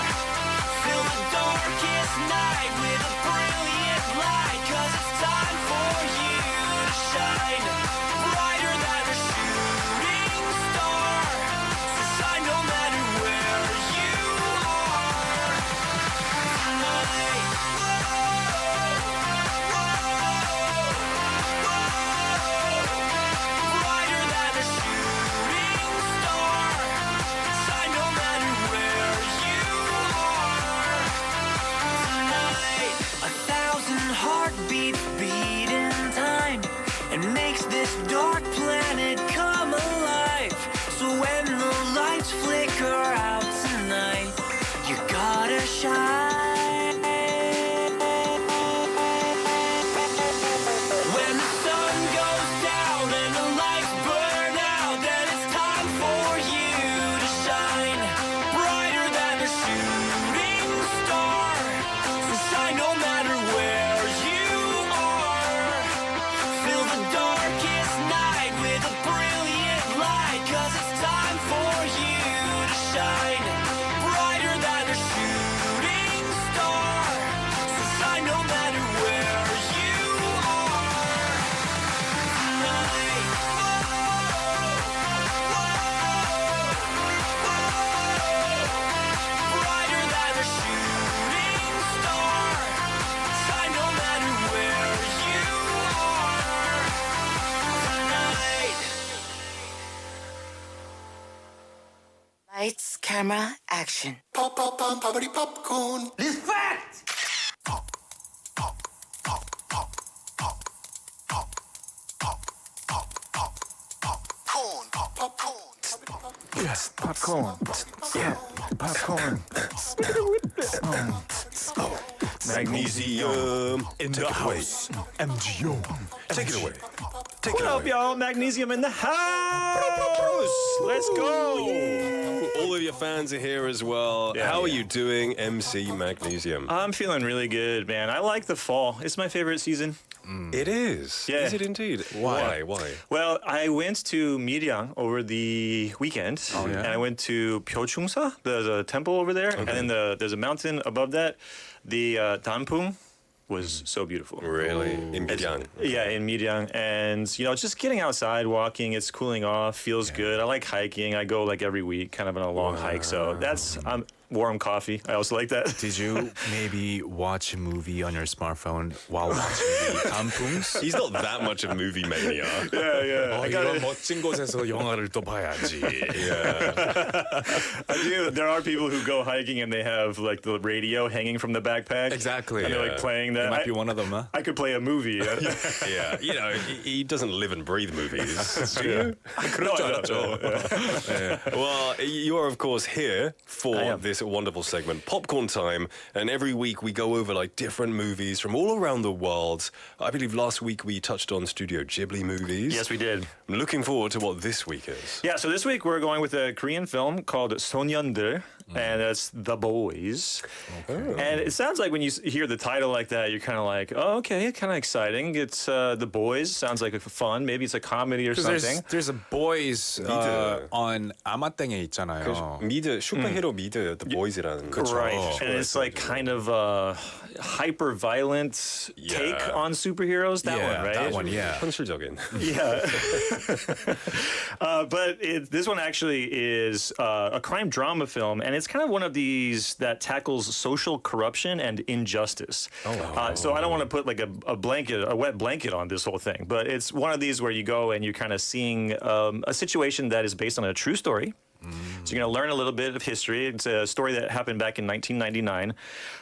Fill the darkest night with a brilliant light, 'cause it's time for you to shine brighter than a shooting star. So shine no matter where you are tonight. Brighter than a shooting star. Shine no matter where you are tonight. 1,000 heartbeats beat in time and makes this dark planet come alive. So when the lights flicker out tonight, you gotta shine. When the sun goes down and the lights burn out, then it's time for you to shine brighter than a shooting star. So shine no matter where you are. Fill the darkest night with a brilliant light, 'cause it's time for you to shine brighter than a shooting star. So shine no matter where you are tonight. Brighter than a shooting star. Shine no matter where you are tonight. Lights, camera, action. Pop, pop, pop, poppity popcorn. This fact! Corn, popcorn. Yes, popcorn. Yeah, popcorn. Magnesium In the house. MGO. Take it away. Take What it up, away. y'all? Magnesium in the house. Let's go. All of your fans are here as well. Yeah, How are yeah. you doing, MC Magnesium? I'm feeling really good, man. I like the fall. It's my favorite season. It is. Yeah. Is it indeed? Why? Well, I went to Miryang over the weekend, and I went to Pyeongchungsa. There's a temple over there, and then there's a mountain above that. The Danpung was so beautiful. Really? In Miryang? Yeah, in Miryang, and just getting outside, walking, it's cooling off, feels good. I like hiking. I go like every week, kind of on a long hike. So that's warm coffee. I also like that. Did you maybe watch a movie on your smartphone while watching the kampungs? He's not that much of movie mania. Yeah. 이런 멋진 곳에서 영화를 또 봐야지. I do. There are people who go hiking and they have like the radio hanging from the backpack. Exactly. And they're like playing that. You might be one of them, huh? I could play a movie. Yeah, he doesn't live and breathe movies. Do you? Well, you're of course here for this wonderful segment, Popcorn Time, and every week we go over like different movies from all around the world. I believe last week we touched on Studio Ghibli movies. Yes, we did. I'm looking forward to what this week is. Yeah, so this week we're going with a Korean film called 소년들, and that's The Boys. And it sounds like when you hear the title like that, you're kind of like, oh, okay, kind of exciting. It's The Boys. Sounds like fun. Maybe it's a comedy or something. There's a boys on 아마땡에 있잖아요. 미드, 슈퍼히로 미드, The Boys이라는. Right, and it's like kind of a hyper-violent take on superheroes. That one, right? That one, yeah. 현실적인. Yeah. But this one actually is a crime drama film, and it's kind of one of these that tackles social corruption and injustice. So I don't want to put like a wet blanket on this whole thing, but it's one of these where you go and you're kind of seeing a situation that is based on a true story. So you're going to learn a little bit of history. It's a story that happened back in 1999.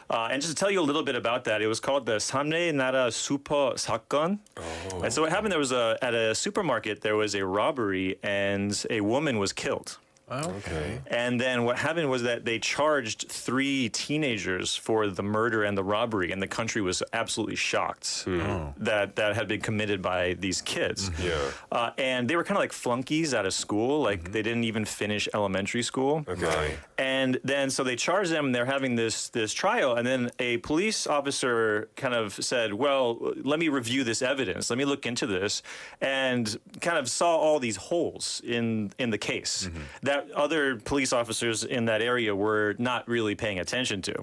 And just to tell you a little bit about that, it was called the 삼례 나라 super 사건. And so what happened, there was at a supermarket, there was a robbery and a woman was killed. Okay. And then what happened was that they charged 3 teenagers for the murder and the robbery, and the country was absolutely shocked that that had been committed by these kids. Yeah. And they were kind of like flunkies out of school, like they didn't even finish elementary school. Okay. And then so they charged them. They're having this trial, and then a police officer kind of said, "Well, let me review this evidence. Let me look into this," and kind of saw all these holes in the case that other police officers in that area were not really paying attention to,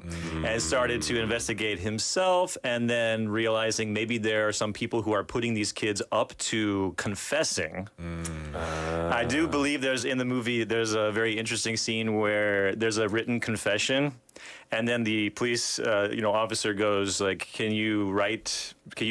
and started to investigate himself, and then realizing maybe there are some people who are putting these kids up to confessing. I do believe in the movie there's a very interesting scene where there's a written confession, and then the police officer goes like, can you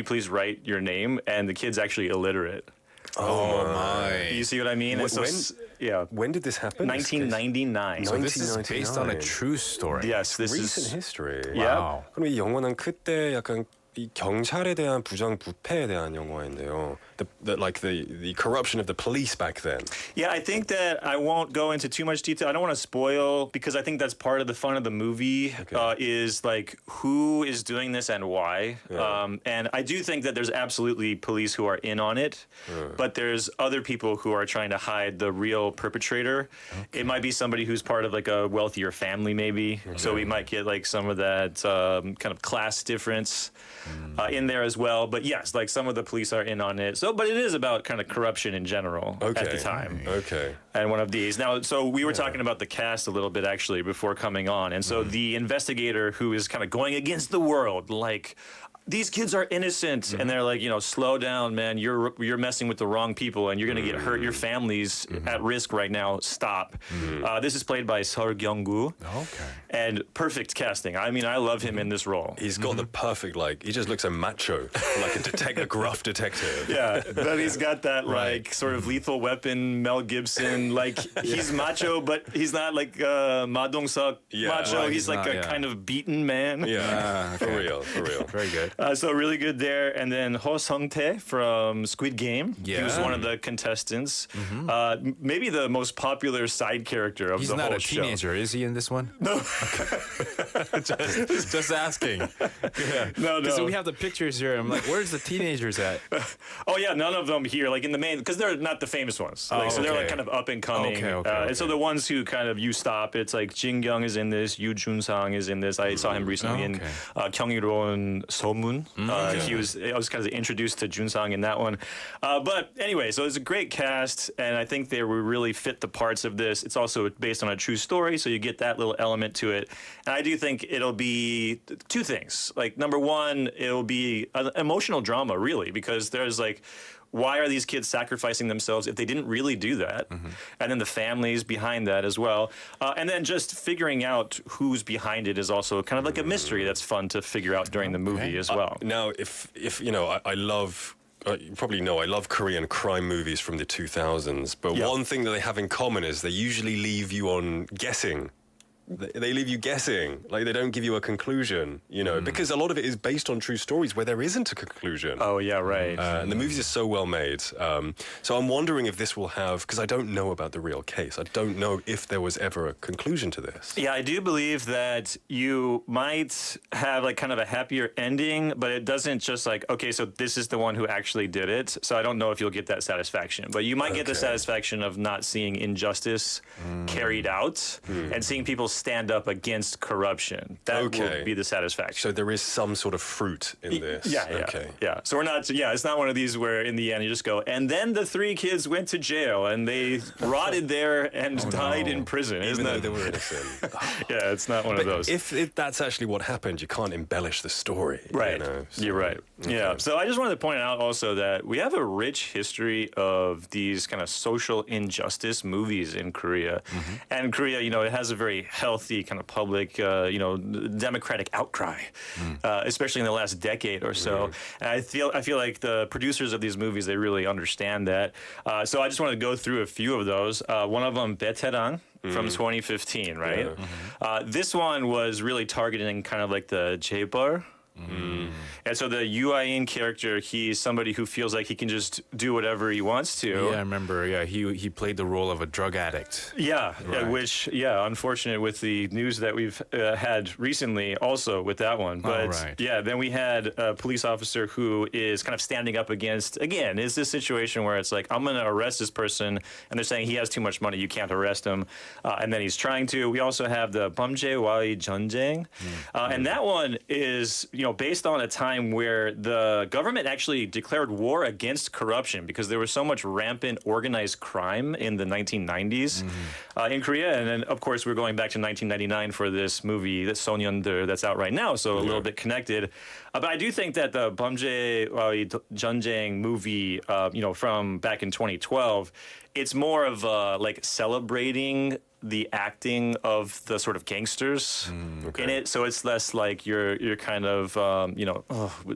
please write your name? And the kid's actually illiterate. Oh my! You see what I mean? When did this happen? 1999. So this is based on a true story. Yes, this recent is history. Wow. 그럼 이 영화는 그때 약간 이 경찰에 대한 부정부패에 대한 영화인데요. The corruption of the police back then. Yeah, I think that I won't go into too much detail. I don't want to spoil because I think that's part of the fun of the movie is like who is doing this and why. Yeah. And I do think that there's absolutely police who are in on it, but there's other people who are trying to hide the real perpetrator. It might be somebody who's part of like a wealthier family maybe. So we might get like some of that kind of class difference in there as well. But yes, like some of the police are in on it. So, but it is about kind of corruption in general at the time. Okay. And one of these. Now, so we were talking about the cast a little bit actually before coming on. And so the investigator who is kind of going against the world, like, these kids are innocent, and they're like, slow down, man. You're messing with the wrong people, and you're gonna get hurt. Your family's at risk right now. Stop. This is played by Seo Kyung-gu. Okay. And perfect casting. I mean, I love him in this role. He's got the perfect he just looks so macho, like a gruff detective. Yeah, but he's got that like sort of Lethal Weapon, Mel Gibson. Like he's macho, but he's not like Ma Dong-seok macho. Well, he's like not, a kind of beaten man. Yeah, for real. Very good. So really good there. And then Ho Sung-tae from Squid Game. Yeah. He was one of the contestants. Maybe the most popular side character of He's the whole not a show. teenager, is he in this one? No. just asking. Yeah. No. So we have the pictures here. I'm like, where's the teenagers at? Oh yeah, none of them here. Like in the main, because they're not the famous ones. So they're like kind of up and coming. And so the ones who kind of you stop, it's like Jin Kyung is in this, Yoo Jun-sang is in this. I saw him recently in Kyung-il-won Somun. I was kind of introduced to Jun-sang in that one. But anyway, so it's a great cast, and I think they really fit the parts of this. It's also based on a true story, so you get that little element to it. And I do think it'll be two things. Like number one, it'll be an emotional drama, really, because there's like, why are these kids sacrificing themselves if they didn't really do that? And then the families behind that as well. And then just figuring out who's behind it is also kind of like a mystery that's fun to figure out during the movie as well. Now, if I love... you probably know I love Korean crime movies from the 2000s, but one thing that they have in common is they usually leave you on guessing. They leave you guessing, like they don't give you a conclusion, because a lot of it is based on true stories where there isn't a conclusion. Oh, yeah, right. And the movies are so well made. So I'm wondering if this will have, because I don't know about the real case. I don't know if there was ever a conclusion to this. Yeah, I do believe that you might have like kind of a happier ending, but it doesn't just like, okay, so this is the one who actually did it. So I don't know if you'll get that satisfaction, but you might get the satisfaction of not seeing injustice carried out and seeing people stand up against corruption. That will be the satisfaction. So there is some sort of fruit in this. Yeah. So we're not, it's not one of these where in the end you just go, and then the 3 kids went to jail and they rotted there and died in prison. Even though they were innocent. Yeah, it's not one of those. If that's actually what happened, you can't embellish the story. Right. So, you're right. Okay. Yeah. So I just wanted to point out also that we have a rich history of these kind of social injustice movies in Korea. And Korea, it has a very healthy kind of public, democratic outcry, especially in the last decade or so. And I feel like the producers of these movies, they really understand that. So I just want to go through a few of those. One of them, 베테랑. From 2015, right? This one was really targeting kind of like the J-bar And so the Yuain character, he's somebody who feels like he can just do whatever he wants to. Yeah, I remember. Yeah, he played the role of a drug addict. Yeah, Right. which, unfortunate with the news that we've had recently also with that one. But right. yeah, then we had a police officer who is kind of standing up against, again, is this situation where it's like, I'm going to arrest this person, and they're saying he has too much money, you can't arrest him. And then he's trying to. We also have the 범죄와의 전쟁. And that one is, based on a time where the government actually declared war against corruption because there was so much rampant organized crime in the 1990s in Korea. And then, of course, we're going back to 1999 for this movie, that's 소년들, that's out right now, so a little bit connected. But I do think that the 범죄와의 전쟁 movie, from back in 2012, it's more of like celebrating the acting of the sort of gangsters in it, so it's less like you're kind of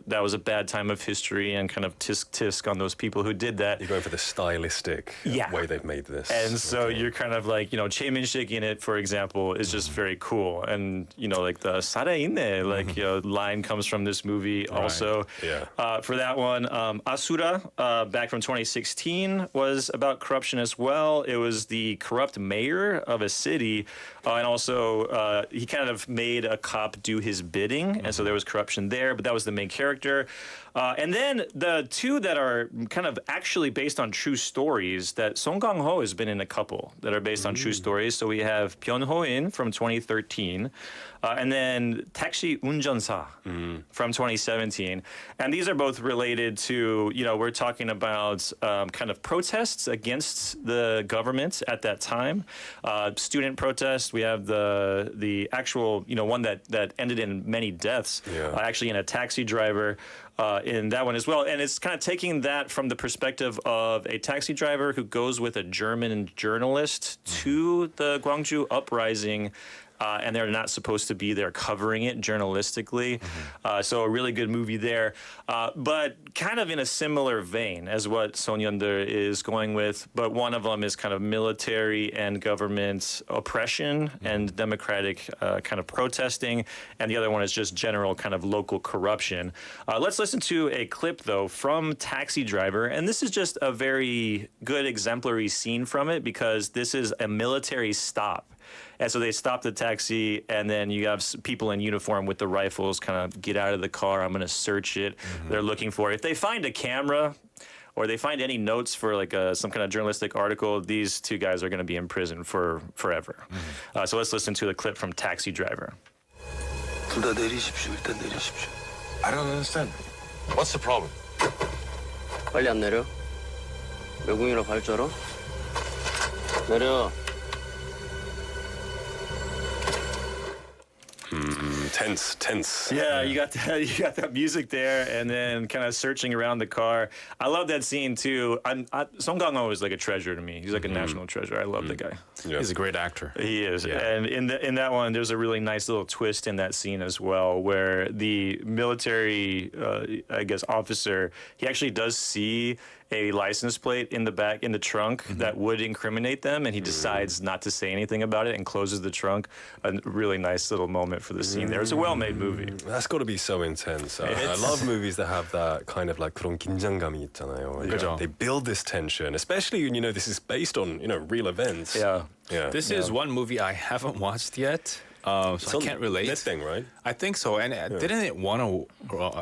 that was a bad time of history and kind of tisk on those people who did that. You're going for the stylistic way they've made this, and so you're kind of like Chae Min-sik in it, for example, is just very cool, and like the 살아있네 line comes from this movie also. For that one, Asura, back from 2016, was about corruption as well. It was the corrupt mayor of a city, and also he kind of made a cop do his bidding, and so there was corruption there, but that was the main character. And then the two that are kind of actually based on true stories, that Song Kang-ho has been in a couple that are based on true stories. So we have Byun Ho-in from 2013, and then Taxi 운전사 from 2017. And these are both related to, we're talking about kind of protests against the government at that time. Student protests. We have the actual, one that ended in many deaths, actually in a taxi driver. In that one as well. And it's kind of taking that from the perspective of a taxi driver who goes with a German journalist to the Gwangju uprising, and they're not supposed to be there covering it journalistically. So a really good movie there. But kind of in a similar vein as what 소년들 is going with, but one of them is kind of military and government oppression and democratic kind of protesting, and the other one is just general kind of local corruption. Let's listen to a clip, though, from Taxi Driver, and this is just a very good exemplary scene from it because this is a military stop. And so they stop the taxi, and then you have people in uniform with the rifles kind of get out of the car. I'm going to search it. They're looking for it. If they find a camera or they find any notes for like some kind of journalistic article, these two guys are going to be in prison for forever. So let's listen to the clip from Taxi Driver. 둘 다 내리십시오. 일단 내리십시오. I don't understand. What's the problem? 빨리 안 내려? 외국인이라 갈 줄 알아? 내려. Tense. Yeah, you got that music there, and then kind of searching around the car. I love that scene too. Song Kang-ho is like a treasure to me. He's like a national treasure. I love the guy. Yeah. He's a great actor. He is. And in that one, there's a really nice little twist in that scene as well, where the military, officer, he actually does see a license plate in the back, in the trunk, that would incriminate them, and he decides not to say anything about it and closes the trunk. A really nice little moment for the scene there. It's a well-made movie. That's got to be so intense. I love movies that have that kind of like 그런 긴장감이 있잖아요. 그죠. They build this tension, especially when this is based on real events. Yeah. This is one movie I haven't watched yet. So I can't relate. That thing, right? I think so. And didn't it won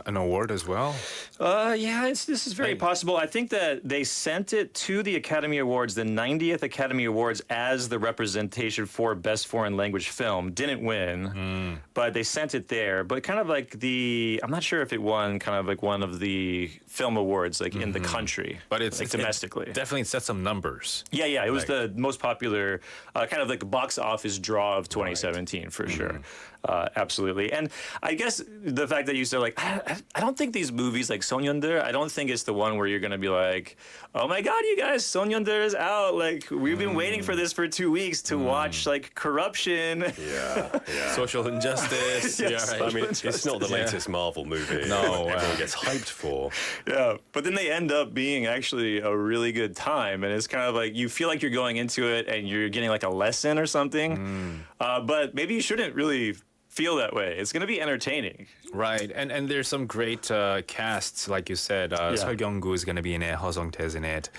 an award as well? This is very possible. I think that they sent it to the Academy Awards, the 90th Academy Awards, as the representation for Best Foreign Language Film. Didn't win, but they sent it there. But kind of like I'm not sure if it won kind of like one of the film awards like in the country, but it's like domestically. It definitely set some numbers. Yeah. It was the most popular kind of like box office draw of 2017 for sure. Absolutely. And I guess the fact that you said, like, I don't think these movies like 소년들, I don't think it's the one where you're going to be like, oh my God, you guys, 소년들 is out. Like, we've been waiting for this for 2 weeks to watch, like, corruption. Yeah. Social injustice. Yes, I mean, it's not the latest Marvel movie. No. Everyone gets hyped for. Yeah. But then they end up being actually a really good time. And it's kind of like, you feel like you're going into it and you're getting like a lesson or something. But maybe you shouldn't really feel that way. It's going to be entertaining. Right, and there's some great casts, like you said. 설경구 is going to be in it. 허성태's in it.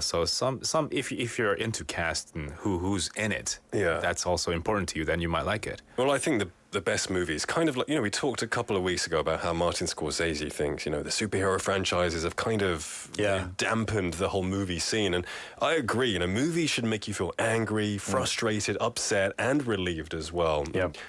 So some if you're into cast and who's in it, that's also important to you. Then you might like it. Well, I think the best movies, kind of like, we talked a couple of weeks ago about how Martin Scorsese thinks, the superhero franchises have kind of dampened the whole movie scene. And I agree, movies should make you feel angry, frustrated, upset, and relieved as well.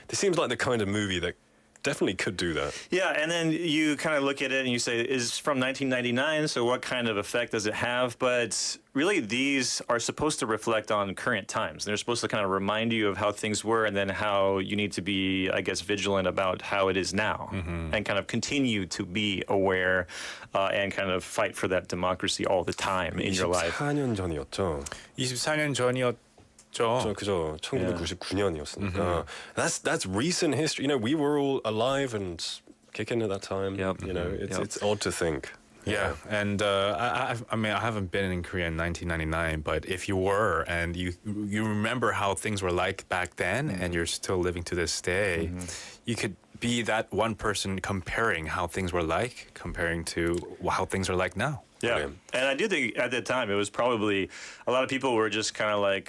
This seems like the kind of movie that definitely could do that. Yeah, and then you kind of look at it and you say, it's from 1999, so what kind of effect does it have? But really, these are supposed to reflect on current times. They're supposed to kind of remind you of how things were and then how you need to be, I guess, vigilant about how it is now and kind of continue to be aware and kind of fight for that democracy all the time in your life. 24년 전이었죠. 24년 전이었죠. 그죠. 1999년이었으니까. That's recent history. We were all alive and kicking at that time. It's odd to think. Yeah, and I mean, I haven't been in Korea in 1999, but if you were and you remember how things were like back then, and you're still living to this day, you could be that one person comparing how things were like, comparing to how things are like now. Yeah, and I do think at that time it was probably a lot of people were just kind of like,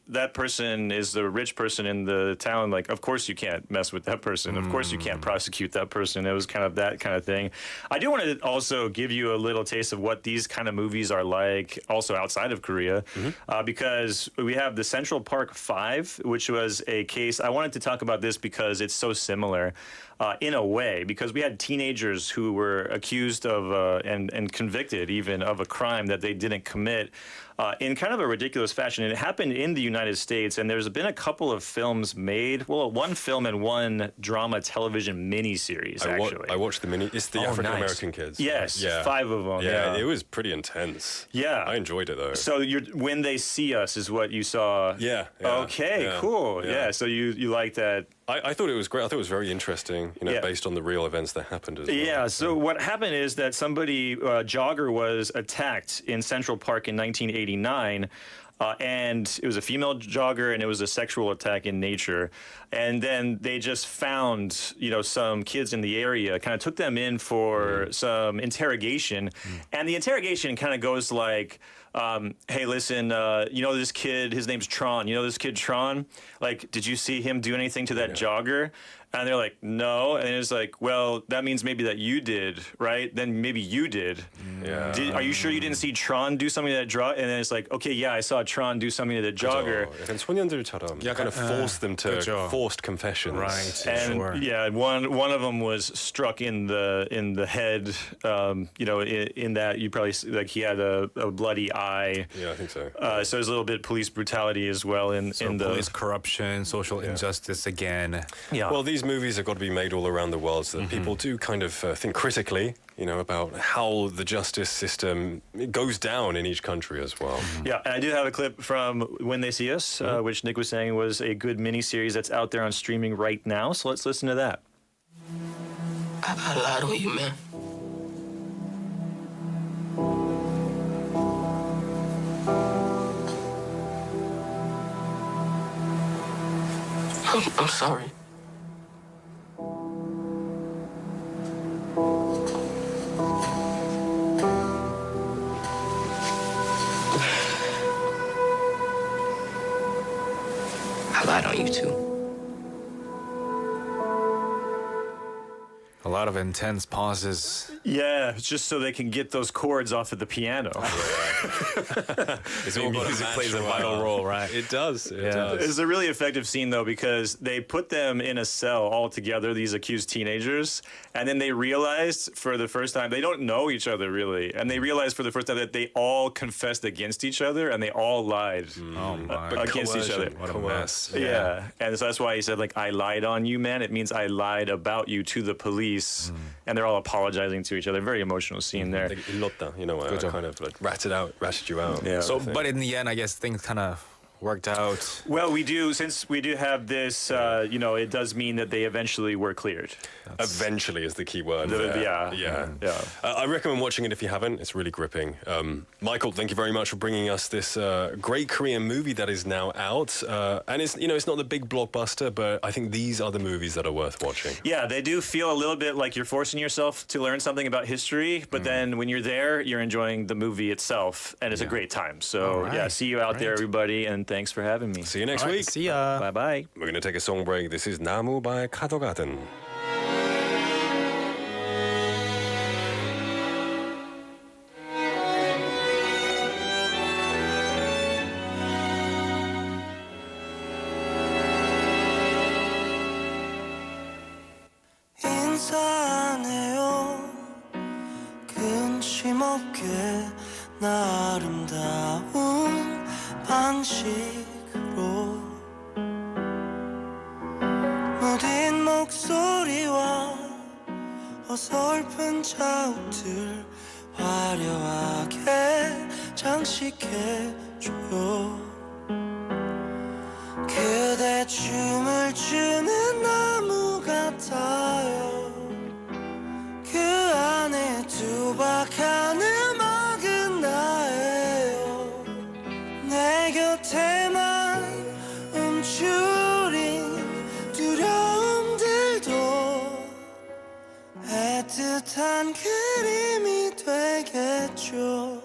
that person is the rich person in the town. Like, of course you can't mess with that person. Of course you can't prosecute that person. It was kind of that kind of thing. I do want to also give you a little taste of what these kind of movies are like also outside of Korea, because we have the Central Park 5, which was a case. I wanted to talk about this because it's so similar. In a way, because we had teenagers who were accused of and convicted even of a crime that they didn't commit in kind of a ridiculous fashion. And it happened in the United States, and there's been a couple of films made. Well, one film and one drama television miniseries, actually. I watched the mini. It's the African-American kids. Yes, 5 of them. Yeah, it was pretty intense. Yeah. I enjoyed it, though. So When They See Us is what you saw. Yeah. Okay, cool. Yeah, so you like that. I thought it was great. I thought it was very interesting, based on the real events that happened as well. Yeah, so what happened is that somebody, jogger, was attacked in Central Park in 1989. And it was a female jogger, and it was a sexual attack in nature. And then they just found, some kids in the area, kind of took them in for some interrogation. And the interrogation kind of goes like, hey, listen, this kid, his name's Tron. You know this kid Tron? Like, did you see him do anything to that jogger? And they're like, no. And it's like, well, that means maybe that you did, right? Then maybe you did. Yeah. Are you sure you didn't see Tron do something to that jogger? And then it's like, okay, yeah, I saw Tron do something to the jogger. 약간 소년들처럼 kind of forced them to forced confessions. Right. And yeah, one of them was struck in the head. In that you probably he had a bloody eye. Yeah, I think so. So there's a little bit police brutality as well in the police corruption, social injustice again. Yeah. Well, these movies have got to be made all around the world so that people do kind of think critically, about how the justice system goes down in each country as well. Yeah, and I do have a clip from When They See Us, which Nick was saying was a good miniseries that's out there on streaming right now. So let's listen to that. I lied on you, man. I'm sorry. I lied on you too. A lot of intense pauses. Yeah, just so they can get those chords off of the piano. Music plays a vital role, right? It does. It does. It's a really effective scene, though, because they put them in a cell all together, these accused teenagers, and then they realized for the first time, they don't know each other, really, and they realized for the first time that they all confessed against each other, and they all lied against each other. What a mess. Yeah, and so that's why he said, like, I lied on you, man. It means I lied about you to the police, and they're all apologizing to each other. Very emotional scene there. Like, kind of like ratted you out. Yeah. So, but in the end, I guess things kind of worked out? Well, since we do have this, it does mean that they eventually were cleared. Eventually is the key word. Yeah. I recommend watching it if you haven't. It's really gripping. Michael, thank you very much for bringing us this great Korean movie that is now out. And it's not the big blockbuster, but I think these are the movies that are worth watching. Yeah, they do feel a little bit like you're forcing yourself to learn something about history, but then when you're there, you're enjoying the movie itself, and it's a great time. So see you out there, everybody, and thanks for having me. See you next week. See ya. Bye-bye. We're going to take a song break. This is 나무 by 카더가든. 인사하네요 근심없게 나 아름다운 방식으로 무딘 목소리와 어설픈 자욱들 화려하게 장식해줘요 그대 춤을 추는 나무 같아요 그 안에 두박한 음악은 나예요 내 곁에만 움츠린 두려움들도 애틋한 그림이 되겠죠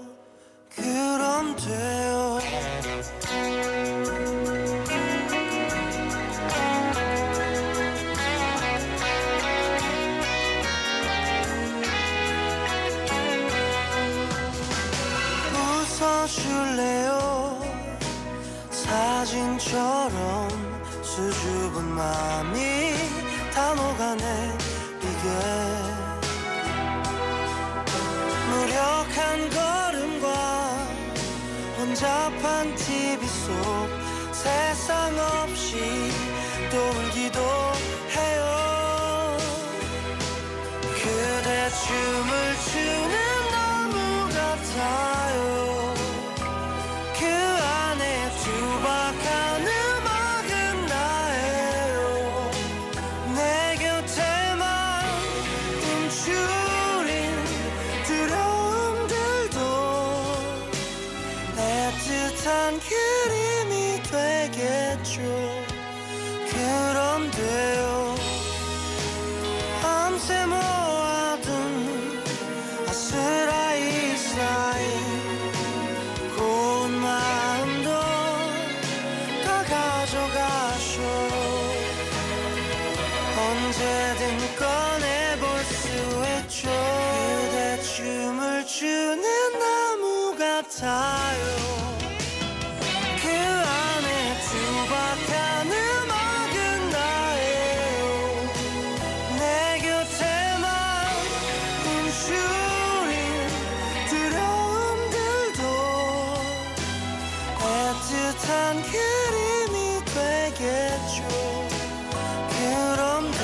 그럼 돼요 웃어줄래요 사진처럼 수줍은 마음이 다 녹아내리게 무력한 걸음과 혼잡한 TV 속 세상 없이 또 울기도 해요 그대 춤을 추는 나무 같아요 그 안에 두박한 음악은 나예요 내 곁에만 움츠린 두려움들도 애틋한 그림이 되겠죠 그럼 돼요 밤새 모아둔 아스라이 쌓인 고운 마음도 다 가져가셔 언제든 꺼내볼 수 있죠 그대 춤을 추는 나무 같아요 그 안에 두박한 음악은 나예요 내 곁에만 움츠린 두려움들도 애틋한 그림이 되겠죠 그럼 돼요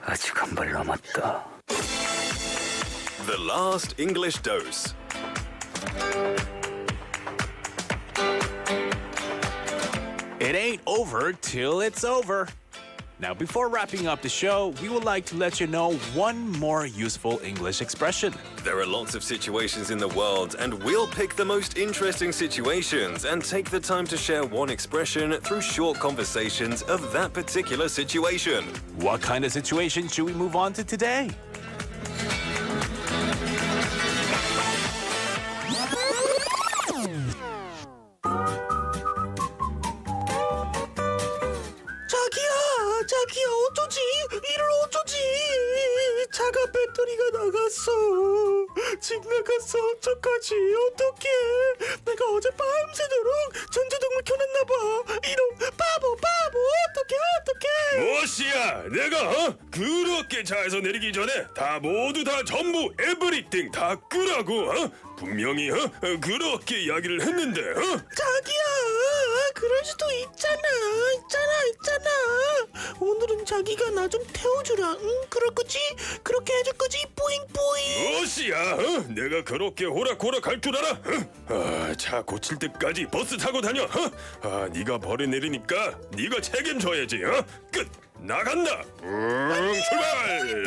아직 한 발 남았다 The last English dose. It ain't over till it's over. Now, before wrapping up the show, we would like to let you know one more useful English expression. There are lots of situations in the world, and we'll pick the most interesting situations and take the time to share one expression through short conversations of that particular situation. What kind of situation should we move on to today? 자기야 어쩌지 이를 어쩌지 차가 배터리가 나갔어 집 나갔어. 어떡하지? 어떡해? 내가 어제 밤새도록 전자동을 켜놨나봐. 이런 바보. 어떡해? 무엇이야? 내가 그렇게 차에서 내리기 전에 다 모두 다 전부 에브리띵 다 끄라고 분명히 그렇게 이야기를 했는데 자기야, 그럴 수도 있잖아. 오늘은 자기가 나 좀 태워주라. 응? 그럴 거지? 그렇게 해줄 거지? 뿌잉뿌잉. 무엇이야? 내가 그렇게 호락호락 할 줄 알아? 차 고칠 때까지 버스 타고 다녀. 네가 벌에 내리니까 네가 책임져야지. 끝. 나간다. 출발.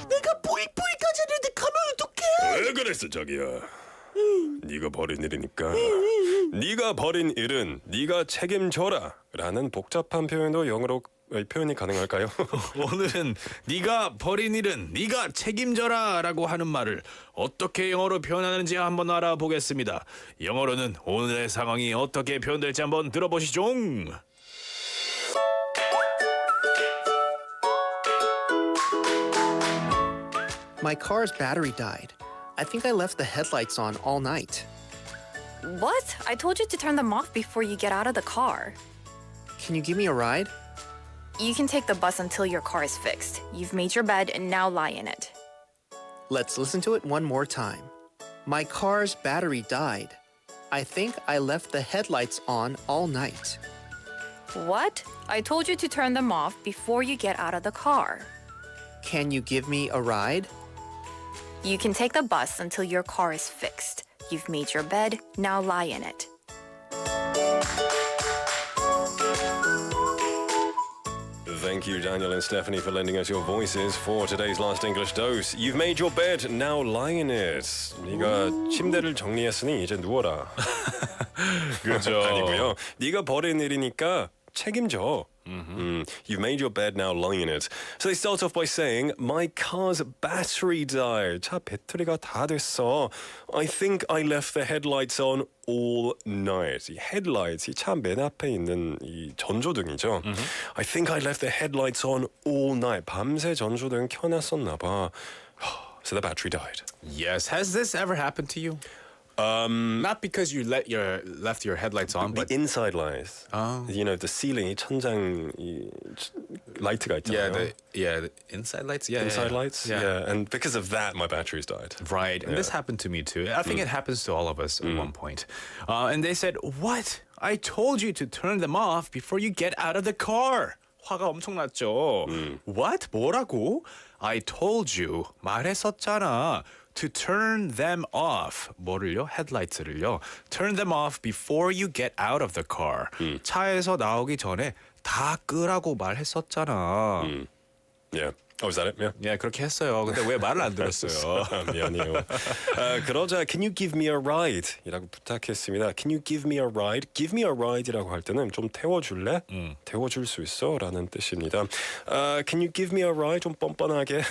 내가 뿌잉뿌잉까지 했는데 가면 어떡해? 왜 그랬어, 자기야? 네가 버린 일이니까 네가 버린 일은 네가 책임져라 라는 복잡한 표현도 영어로 표현이 가능할까요? 오늘은 네가 버린 일은 네가 책임져라 라고 하는 말을 어떻게 영어로 표현하는지 한번 알아보겠습니다. 영어로는 오늘의 상황이 어떻게 표현될지 한번 들어보시죠. My car's battery died. I think I left the headlights on all night. What? I told you to turn them off before you get out of the car. Can you give me a ride? You can take the bus until your car is fixed. You've made your bed and now lie in it. Let's listen to it one more time. My car's battery died. I think I left the headlights on all night. What? I told you to turn them off before you get out of the car. Can you give me a ride? You can take the bus until your car is fixed. You've made your bed, now lie in it. Thank you, Daniel and Stephanie, for lending us your voices for today's last English dose. You've made your bed, now lie in it. 네가 침대를 정리했으니 이제 누워라. 그죠. 아니고요. 네가 버린 일이니까 책임져. You've made your bed, now lie in it. So they start off by saying, my car's battery died. 차 배터리가 다 됐어. I think I left the headlights on all night. 이 headlights, 이 차 맨 앞에 있는 이 전조등이죠. I think I left the headlights on all night. 밤새 전조등 켜놨었나 봐. So the battery died. Yes, has this ever happened to you? Not because you left your headlights on, but the inside lights. You know, the ceiling, 이 천장 이 라이트가 있잖아요. the inside lights. Inside lights. Yeah, and because of that, my batteries died. Right, and this happened to me too. I think it happens to all of us at one point. And they said, "What? I told you to turn them off before you get out of the car." 화가 엄청 났죠. What? 뭐라고? I told you. 말했었잖아. To turn them off. 뭐를요? 헤드라이트를요. Turn them off before you get out of the car. 차에서 나오기 전에 다 끄라고 말했었잖아. Yeah. Oh, is that it? Yeah. 예, 그렇게 했어요. 근데 왜 말을 안 들었어요? 미안해요. 그러자 Can you give me a ride? 이라고 부탁했습니다. Can you give me a ride? Give me a ride이라고 할 때는 좀 태워줄래? 태워줄 수 있어? 라는 뜻입니다. Can you give me a ride? 좀 뻔뻔하게.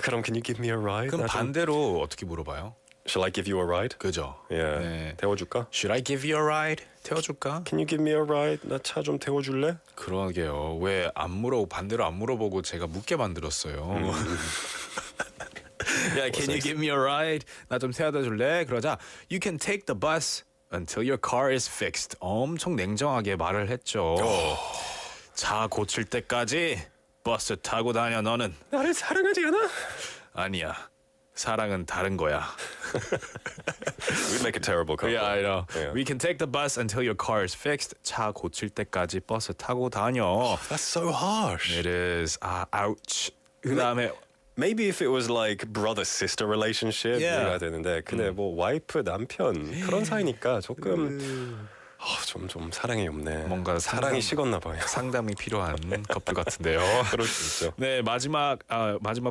그럼 Can you give me a ride? 그럼 반대로 어떻게 물어봐요? Shall I give you a ride? 그죠. Yeah. 네. 태워줄까? Should I give you a ride? 태워줄까? Can you give me a ride? 나 차 좀 태워줄래? 그러게요. 왜 반대로 안 물어보고 제가 묻게 만들었어요. Yeah, can you give me a ride? 나 좀 태워다 줄래? 그러자 You can take the bus until your car is fixed. 엄청 냉정하게 말을 했죠. 차 고칠 때까지 버스 타고 다녀 너는. 나를 사랑하지 않아? 아니야. 사랑은 다른 거야. We'd make a terrible couple. Yeah, I know. Yeah. We can take the bus until your car is fixed. 차 고칠 때까지 버스 타고 다녀. That's so harsh. It is. ouch. 그다음에 Maybe if it was like brother-sister relationship 이해가 되는데 근데 뭐 와이프 남편 그런 사이니까 조금 좀 사랑이 없네. 뭔가 사랑이 식었나 봐요. 상담이 필요한 커플 같은데요. 그럴 수 있죠. 네, 마지막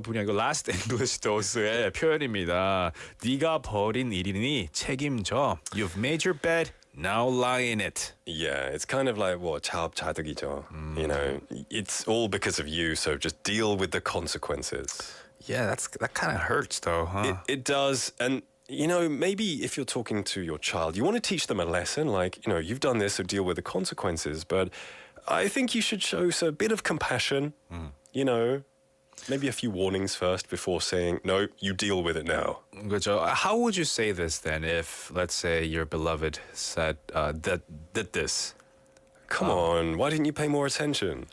분이 이거 Last English Dose의 표현입니다. 네가 버린 일이니 책임져. You've made your bed. Now lie in it. Yeah, it's kind of like 자업자득이죠. You know, it's all because of you, so just deal with the consequences. Yeah, that kind of hurts though, huh? It does, and you know, maybe if you're talking to your child, you want to teach them a lesson, like, you know, you've done this, so deal with the consequences. But I think you should show a bit of compassion, you know, maybe a few warnings first before saying, no, you deal with it now. 그렇죠. How would you say this then if, let's say, your beloved said did this? Come on, why didn't you pay more attention?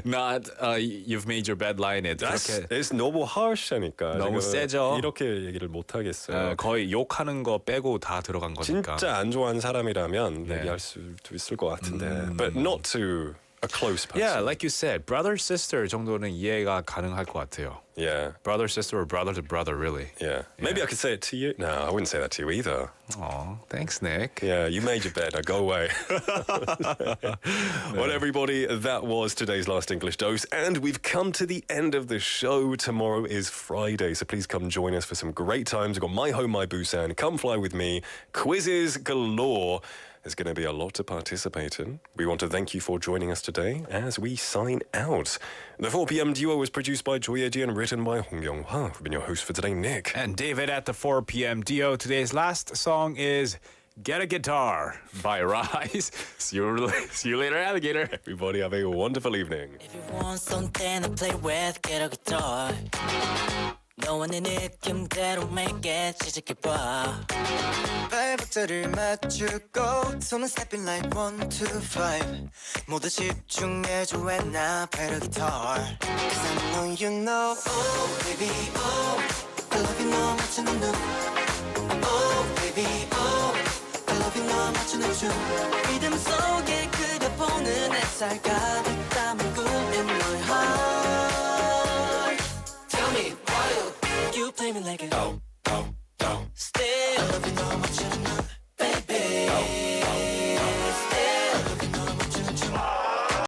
Not you've made your bed, lie in it. It's 너무 harsh하니까. 너무 세죠. 이렇게 얘기를 못 하겠어요. 거의 욕하는 거 빼고 다 들어간 거니까. 진짜 안 좋아하는 사람이라면 얘기할 수도 있을 것 같은데. But not to a close person. Yeah, like you said, brother sister 정도는 이해가 가능할 것 같아요. Yeah. Brother sister or brother to brother, really. Yeah. Maybe I could say it to you. No, I wouldn't say that to you either. Oh, thanks, Nick. Yeah, you made your bed. Now go away. Well, everybody, that was today's last English dose, and we've come to the end of the show. Tomorrow is Friday, so please come join us for some great times. We've got My Home, My Busan. Come fly with me. Quizzes galore. There's going to be a lot to participate in. We want to thank you for joining us today as we sign out. The 4 p.m. duo was produced by Joy Eji and written by Hong Young-hwa. We've been your host for today, Nick. And David at the 4 p.m. duo. Today's last song is Get a Guitar by Rise. See you later, alligator. Everybody have a wonderful evening. If you want something to play with, get a guitar. 너와 내 느낌대로 make it 시작해봐. 발박자를 맞추고 손은 stepping like 1, 2, 5 모두 집중해줘 when I play the guitar. Cause I know you know. Oh baby oh I love you 너 맞추는 눈. Oh baby oh I love you 너 맞추는 춤. 리듬 속에 그려보는 햇살 가득